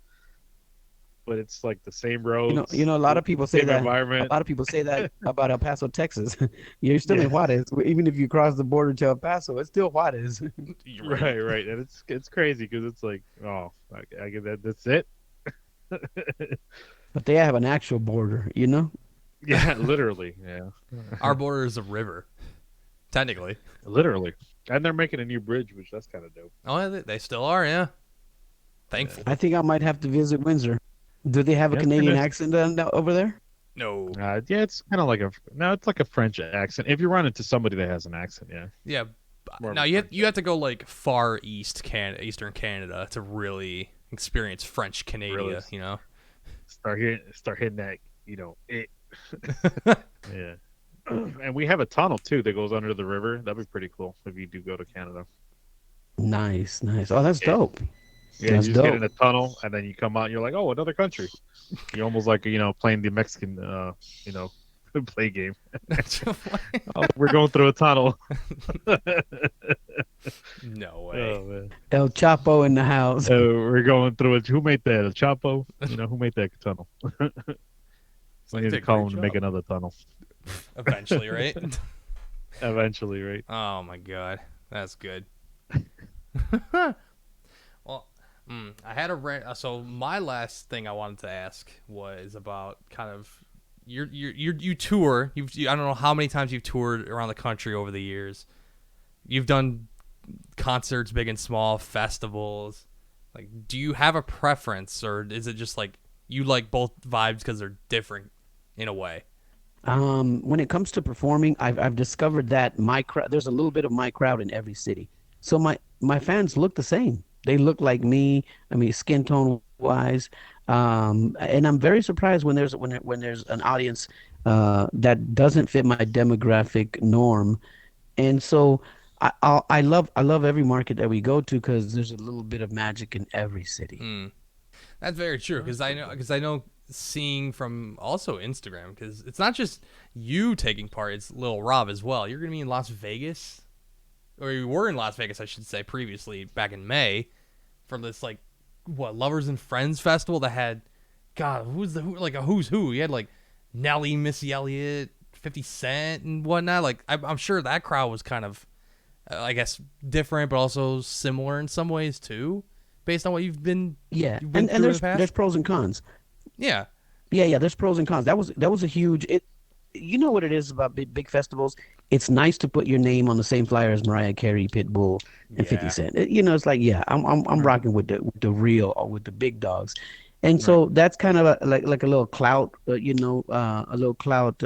but it's like the same roads, a lot of people say same that. A environment. lot of people say that about El Paso, Texas. You're still Yeah, in Juarez. Even if you cross the border to El Paso, it's still Juarez. You're right. right, and it's crazy because it's like, oh, I get that. That's it. But they have an actual border. Yeah, literally. Yeah, Our border is a river, technically. literally. And they're making a new bridge, which that's kind of dope. Oh, yeah, they still are, yeah. Thankfully. I think I might have to visit Windsor. Do they have a Yeah, it's Canadian pretty accent over there? No. Yeah, it's kind of like it's like a French accent. If you run into somebody that has an accent, yeah. Yeah. More of Now a you have, French you have to go like far east Eastern Canada to really experience French Canada, Really? you know. start hitting that, it. Yeah. And we have a tunnel too that goes under the river. That'd be pretty cool if you do go to Canada. Nice, nice. Oh, that's Yeah. dope. Yeah, That's you just get dope. in a tunnel and then you come out and you're like, oh, another country. You're almost like, playing the Mexican play game. Oh, we're going through a tunnel. No way. Oh man. El Chapo in the house. We're going through it. Who made that? El Chapo? Who made that tunnel? It's We like, need did to a call great him to make job. another tunnel. Eventually, right? Eventually, right? Oh my god, that's good. Well, I had so my last thing I wanted to ask was about kind of you tour. I don't know how many times you've toured around the country over the years. You've done concerts, big and small, festivals. Like, do you have a preference, or is it just like you like both vibes because they're different in a way? When it comes to performing, I've discovered that my crowd, there's a little bit of my crowd in every city. So my fans look the same. They look like me. I mean, skin tone wise. And I'm very surprised when there's an audience that doesn't fit my demographic norm. And so I love every market that we go to because there's a little bit of magic in every city. Mm. That's very true Well, that's pretty cool. because I know seeing from also Instagram because it's not just you taking part; it's Lil Rob as well. You're gonna be in Las Vegas, or you were in Las Vegas, I should say, previously back in May, from this like what Lovers and Friends festival that had, God, like a who's who. You had like Nelly, Missy Elliott, 50 Cent, and whatnot. Like I'm sure that crowd was kind of, I guess, different, but also similar in some ways too, based on what Yeah, you've been and through in the there's past. pros and cons. Yeah. Yeah, there's pros and cons. That was a huge it. You know what it is about big festivals? It's nice to put your name on the same flyer as Mariah Carey, Pitbull, and 50 Yeah. Cent. You know, it's like, yeah, I'm Right. rocking with the real or with the big dogs. And Right. so that's kind of like a little clout, a little clout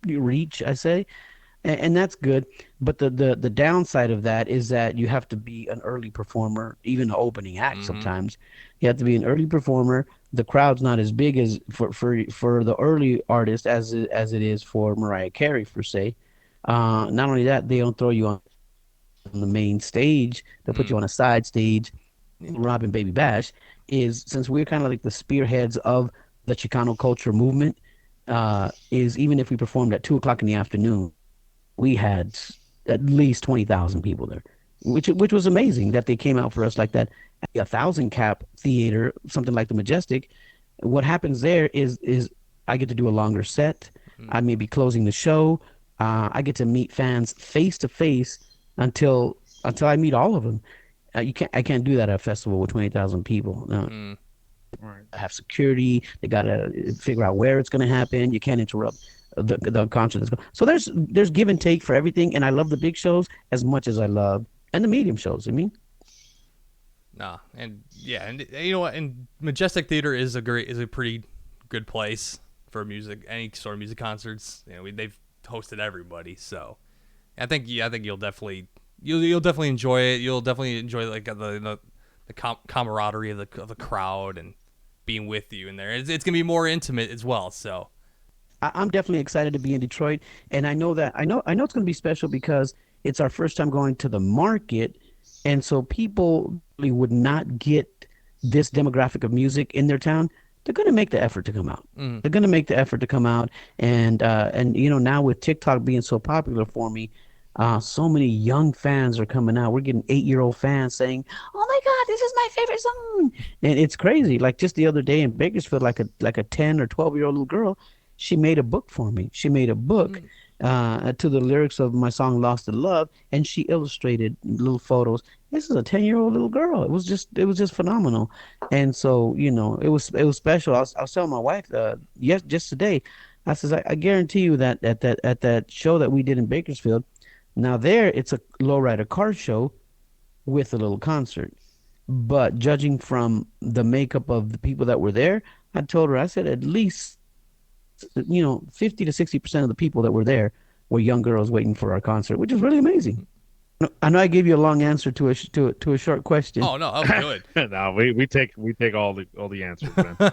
reach, I say, and that's good. But the downside of that is that you have to be an early performer, even an opening act. Mm-hmm. Sometimes you have to be an early performer. The crowd's not as big as for the early artist as it is for Mariah Carey, for say. Not only that, they don't throw you on the main stage; they'll put Mm. you on a side stage. Robin Baby Bash is, since we're kind of like the spearheads of the Chicano culture movement. Is even if we performed at 2 o'clock in the afternoon, we had at least 20,000 people there, which was amazing that they came out for us like that. At a thousand cap theater, something like the Majestic, what happens there is I get to do a longer set. Mm. I may be closing the show. I get to meet fans face to face until I meet all of them. I can't do that at a festival with 20,000 people. No, Mm. Right. have security. They gotta figure out where it's gonna happen. You can't interrupt the concert. So there's give and take for everything, and I love the big shows as much as I love and the medium shows. I mean, Nah, and yeah, and you know what? And Majestic Theater is a pretty good place for music, any sort of music concerts. You know, they've hosted everybody, so I think you'll definitely enjoy it. You'll definitely enjoy like the camaraderie of the crowd and being with you in there. It's gonna be more intimate as well. So I'm definitely excited to be in Detroit, and I know it's gonna be special because it's our first time going to the market, and so people really would not get this demographic of music in their town. They're gonna make the effort to come out. mm, They're gonna make the effort to come out, and now with TikTok being so popular for me, so many young fans are coming out. We're getting 8-year-old fans saying, "Oh my God, this is my favorite song," and it's crazy. Like just the other day in Bakersfield, like a 10 or 12-year-old little girl, she made a book for me. She made a book mm, to the lyrics of my song "Lost in Love," and she illustrated little photos. This is a 10-year-old little girl. It was just phenomenal, and so it was special. I was telling my wife yes just today. I says I guarantee you that at that show that we did in Bakersfield, now there it's a lowrider car show with a little concert. But judging from the makeup of the people that were there, I told her, I said at least 50 to 60% of the people that were there were young girls waiting for our concert, which is really amazing. I know I gave you a long answer to a short question. oh no, that was good. No, we take all the answers, man.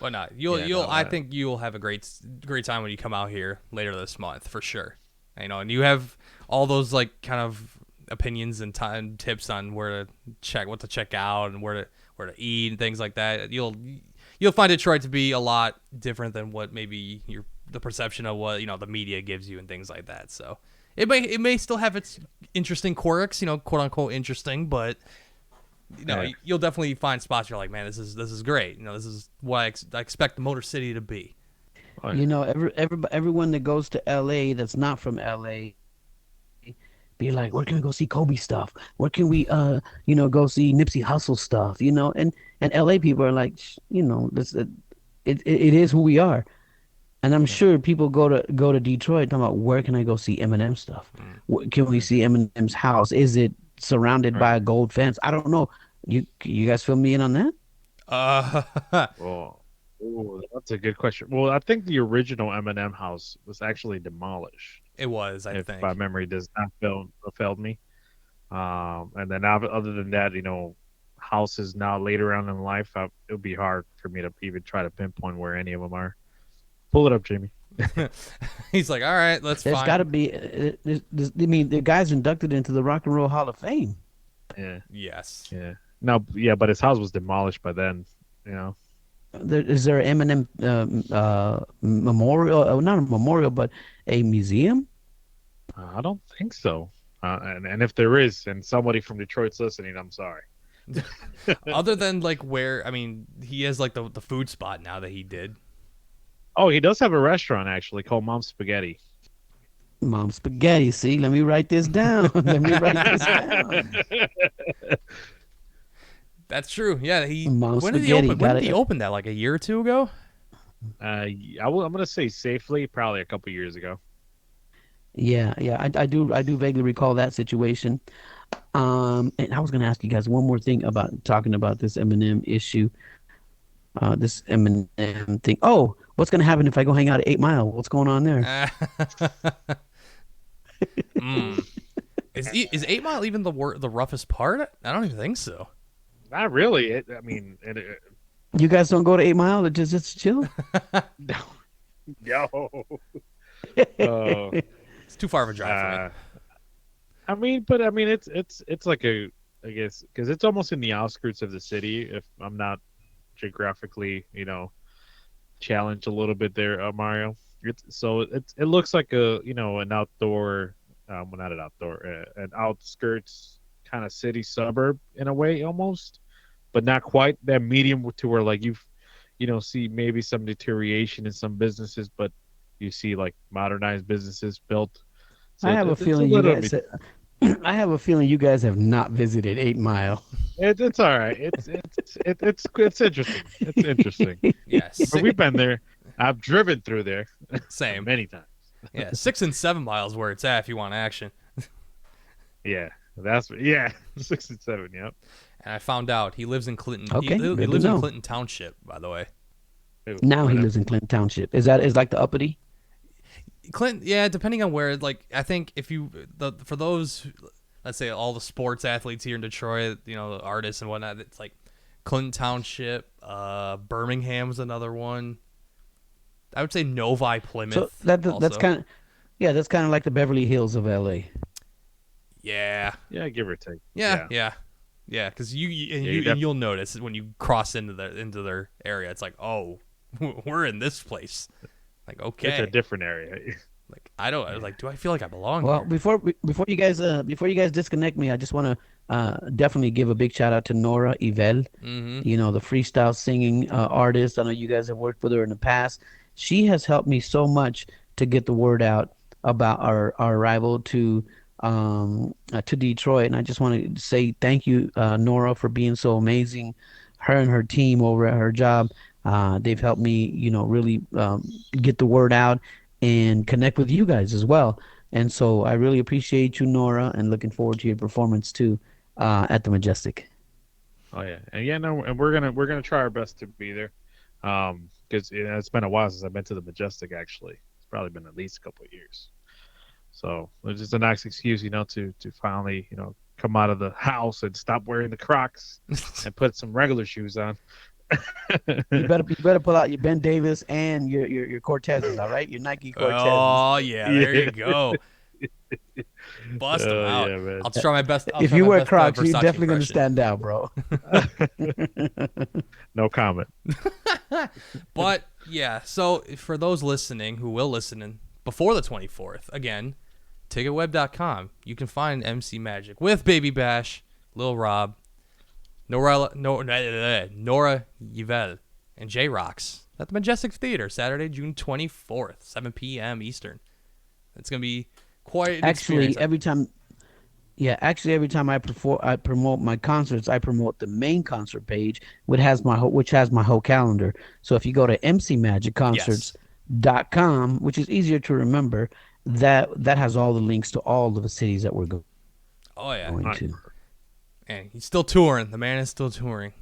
But not Yeah, you'll no, I think you'll have a great time when you come out here later this month for sure. And you have all those like kind of opinions and time tips on what to check out and where to eat and things like that. You'll find Detroit to be a lot different than what maybe the perception of what the media gives you and things like that. So it may still have its interesting quirks, quote unquote interesting, but yeah. you'll definitely find spots you're like, man, this is great. This is what I expect the Motor City to be. Oh, yeah. Everyone that goes to LA that's not from LA be like, where can we go see Kobe stuff? Where can we go see Nipsey Hussle stuff? And LA people are like, this it is who we are. And I'm Yeah. sure people go to Detroit talking about where can I go see Eminem stuff? Mm. Can we Right. see Eminem's house? Is it surrounded Right. by a gold fence? I don't know. You guys fill me in on that? Uh, Well, Ooh, that's a good question. Well, I think the original M&M house was actually demolished, It was, I if my think. memory does not failed me. And then other than that, houses now later on in life, it would be hard for me to even try to pinpoint where any of them are. Pull it up, Jamie. He's like, all right, let's There's got to find. be. I mean, the guy's inducted into the Rock and Roll Hall of Fame. Yeah, Yes. yeah. No, yeah, but his house was demolished by then. You know, Is there an Eminem memorial? Not a memorial, but a museum. I don't think so. And if there is, and somebody from Detroit's listening, I'm sorry. Other than like where, I mean, he has like the food spot now that he did. Oh, he does have a restaurant actually called Mom's Spaghetti. Mom spaghetti. See, let me write this down. Let me write this down. That's true. Yeah, he. Mom When did he spaghetti. open? When Got did he it. open that? Like a year or two ago? I'm gonna say safely, probably a couple years ago. Yeah, yeah. I do vaguely recall that situation. And I was gonna ask you guys one more thing about talking about this Eminem issue. This Eminem thing. Oh, what's gonna happen if I go hang out at 8 Mile? What's going on there? mm. Is 8 Mile even the roughest part? I don't even think so. Not really. You guys don't go to 8 Mile to just chill? No, no. Uh, It's too far of a drive for me. uh, it's like I guess, because it's almost in the outskirts of the city. If I'm not geographically, challenged a little bit there, Mario. It looks like an outdoor, well, not an outdoor, an outskirts kind of city suburb in a way almost, but not quite that medium to where like see maybe some deterioration in some businesses, but you see like modernized businesses built. I So have a it's a feeling you little guys. bit. I have a feeling you guys have not visited 8 Mile. It's all right. It's interesting. It's interesting. Yeah, But we've been there. I've driven through there same. many times. Yeah, 6 and 7 miles where it's at if you want action. Yeah, 6 and 7. Yep. And I found out he lives in Clinton. He, Okay, he good to lives in know. Clinton Township, by the way. Now he Whatever. lives in Clinton Township. Is like the uppity? Clinton, yeah, depending on where. Like, I think if you for those, let's say all the sports athletes here in Detroit, the artists and whatnot, it's like Clinton Township. Birmingham's another one. I would say Novi, So Plymouth. that's Also, that's kind of like the Beverly Hills of LA. yeah, Yeah, give or take. yeah, Yeah. yeah, yeah. Because you and Yeah, you and def- you'll notice when you cross into their area, it's like, oh, we're in this place. Like, it's a okay. different area. Like I was like, do I feel like I belong Well, here? before you guys disconnect me, I just want to definitely give a big shout out to Nora Ivel. Mm-hmm. The freestyle singing artist. I know you guys have worked with her in the past. She has helped me so much to get the word out about our arrival to Detroit, and I just want to say thank you, Nora, for being so amazing. Her and her team over at her job, they've helped me, really get the word out and connect with you guys as well. And so I really appreciate you, Nora, and looking forward to your performance too at the Majestic. Oh yeah, and yeah, no, and we're gonna try our best to be there, because it's been a while since I've been to the Majestic. Actually, it's probably been at least a couple of years. So it's just a nice excuse, to finally, come out of the house and stop wearing the Crocs and put some regular shoes on. You better pull out your Ben Davis and your Cortezes, all right? Your Nike Cortezes. Oh yeah, there Yeah. you go. Bust them Oh out. yeah, man. I'll try my best. I'll If try you my wear best Crocs, you're Versace definitely going to impression. stand out, bro. No comment. But yeah, so for those listening who will listen before the 24th, again, ticketweb.com. You can find MC Magic with Baby Bash, Lil Rob, Nora Yvel, and J Rocks at the Majestic Theater, Saturday, June 24th, 7 p.m. Eastern. It's going to be quite an experience. Actually, every time I promote my concerts, I promote the main concert page, which has my whole calendar. So if you go to Yes. mcmagicconcerts.com, which is easier to remember, that has all the links to all of the cities that we're Oh, yeah. going All right. to. And he's still touring. The man is still touring.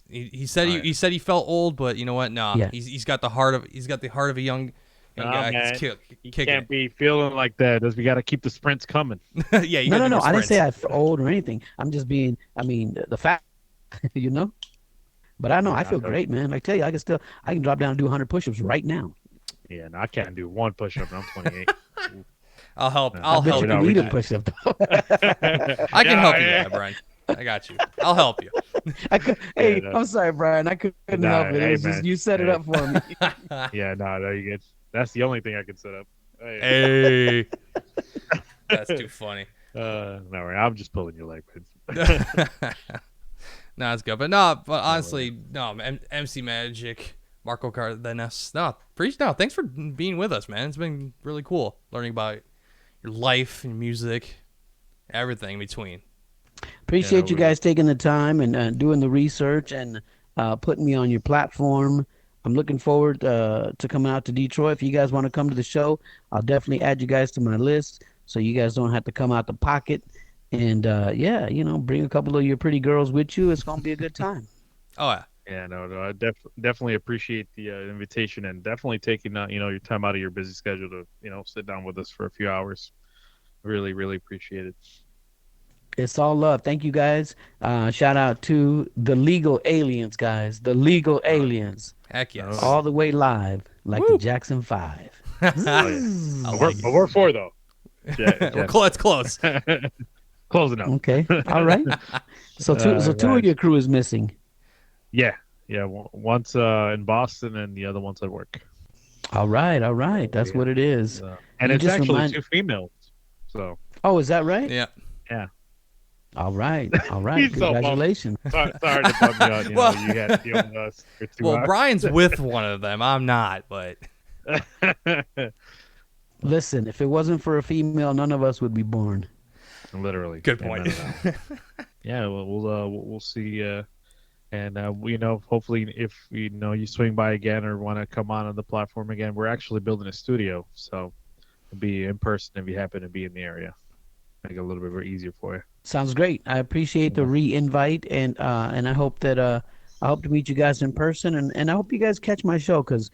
He said he felt old, but you know what? Nah, Yeah. he's got the heart of a young guy. Man, He's you kicking can't be feeling like that. We got to keep the sprints coming. it. Yeah, you No, got no, to no. do I didn't say sprints. I'm old or anything. I'm just being. I mean, the fact, you know. But I know I Yeah, feel great, man. Like, tell you, I can drop down and do 100 push-ups right now. yeah. No, I can't do one push-up. And I'm 28. I'll help. No. I I'll bet help you you can with eat a that. push-up though. I can help you with yeah. that, Brian. I got you. I'll help you. Yeah, Hey, no, I'm sorry, Brian. I couldn't nah, help it. It hey, was just man. you set it Hey. up for me. Yeah, no, no, you get. That's the only thing I can set up. Hey. Hey, that's too funny. No, I'm just pulling your leg, man. No, it's good, but no, but Yeah, honestly, no, MC Magic, Marco Cardenas, no, thanks for being with us, man. It's been really cool learning about your life and music, everything in between. Appreciate you really. guys taking the time and doing the research and putting me on your platform. I'm looking forward to coming out to Detroit. If you guys want to come to the show, I'll definitely add you guys to my list so you guys don't have to come out the pocket. And yeah, bring a couple of your pretty girls with you. It's gonna be a good time. Oh yeah, Yeah, no, no, I definitely appreciate the invitation and definitely taking your time out of your busy schedule to sit down with us for a few hours. Really, really appreciate it. It's all love. Thank you guys. Shout out to the Legal Aliens, guys. The Legal Aliens, heck yes. Oh, all the way live, like the Woo. Jackson 5. I oh yeah, like but we're four though. it. That's close. Closing up. Okay, all right. So two Right. of your crew is missing. Yeah, yeah. One's in Boston and the other one's at work. All right, all right. That's Yeah. what it is. And You it's just actually remind- two females. So Oh, is that right? Yeah. yeah. All right, all right. He's so bummed. Congratulations. Sorry to bum you out. Well- You had to deal with us for 2 Well, hours. Brian's with one of them. I'm not, but Listen, if it wasn't for a female, none of us would be born. Literally. good Amen point. to that. Yeah, well, we'll see. And hopefully, if you swing by again or want to come on the platform again, we're actually building a studio, so it'll be in person if you happen to be in the area. Make it a little bit more easier for you. Sounds great. I appreciate the re-invite, and I hope that I hope to meet you guys in person, and I hope you guys catch my show because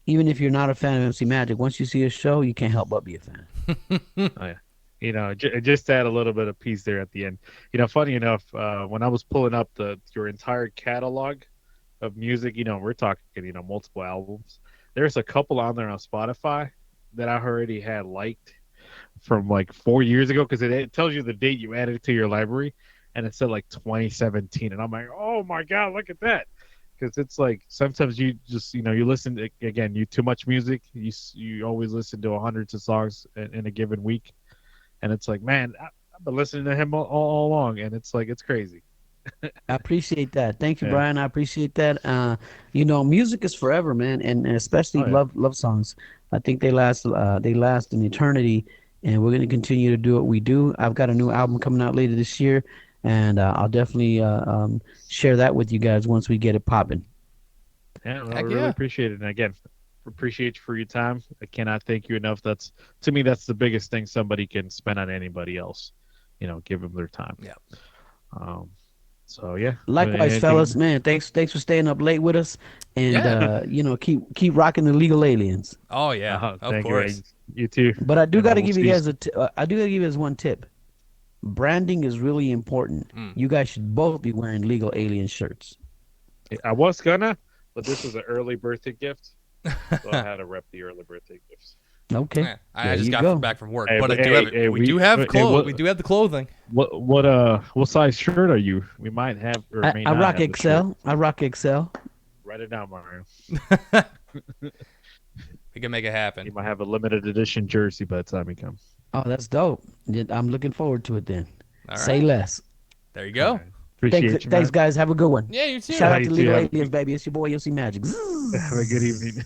even if you're not a fan of MC Magic, once you see a show, you can't help but be a fan. Oh yeah. Just to add a little bit of piece there at the end. Funny enough, when I was pulling up your entire catalog of music, we're talking, multiple albums. There's a couple on there on Spotify that I already had liked from like 4 years ago because it tells you the date you added it to your library, and it said like 2017, and I'm like, oh my god, look at that. Because it's like sometimes you just you listen to, again, you too much music, you always listen to hundreds of songs in a given week. And it's like, man, I've been listening to him all along, and it's like, it's crazy. I appreciate that. Thank you, Yeah. Brian. I appreciate that. Music is forever, man, and especially Oh, yeah. love songs. I think they last an eternity, and we're going to continue to do what we do. I've got a new album coming out later this year, and I'll definitely share that with you guys once we get it popping. Yeah, I Heck really yeah. appreciate it. And again, appreciate you for your time. I cannot thank you enough. To me, that's the biggest thing somebody can spend on anybody else. Give them their time. Yeah. So yeah. Likewise, Anything- fellas, man. Thanks for staying up late with us, and Yeah. keep rocking the Legal Aliens. Oh yeah, of thank course. You too. But I do And got to we'll give you see guys I do got to give you guys one tip. Branding is really important. You guys should both be wearing Legal Alien shirts. I was gonna, but this was an early birthday gift, so I had to rep the early birthday gifts. Okay. Yeah, I There just you got go. back from work, Hey, but but I do hey, have hey, we do have hey, clothes. We do have the clothing. What size shirt are you? We might have or may I not rock have the shirt. XL. I rock XL. Write it down, Mario. We can make it happen. You might have a limited edition jersey by the time he comes. Oh, that's dope. Yeah, I'm looking forward to it then. All Say right. less. There you go. All right. Appreciate you, Thanks, man. guys. Have a good one. Yeah, you too. Shout out you to too. Legal Have a Aliens, baby. It's your boy, Yosi Magic. Have a good evening.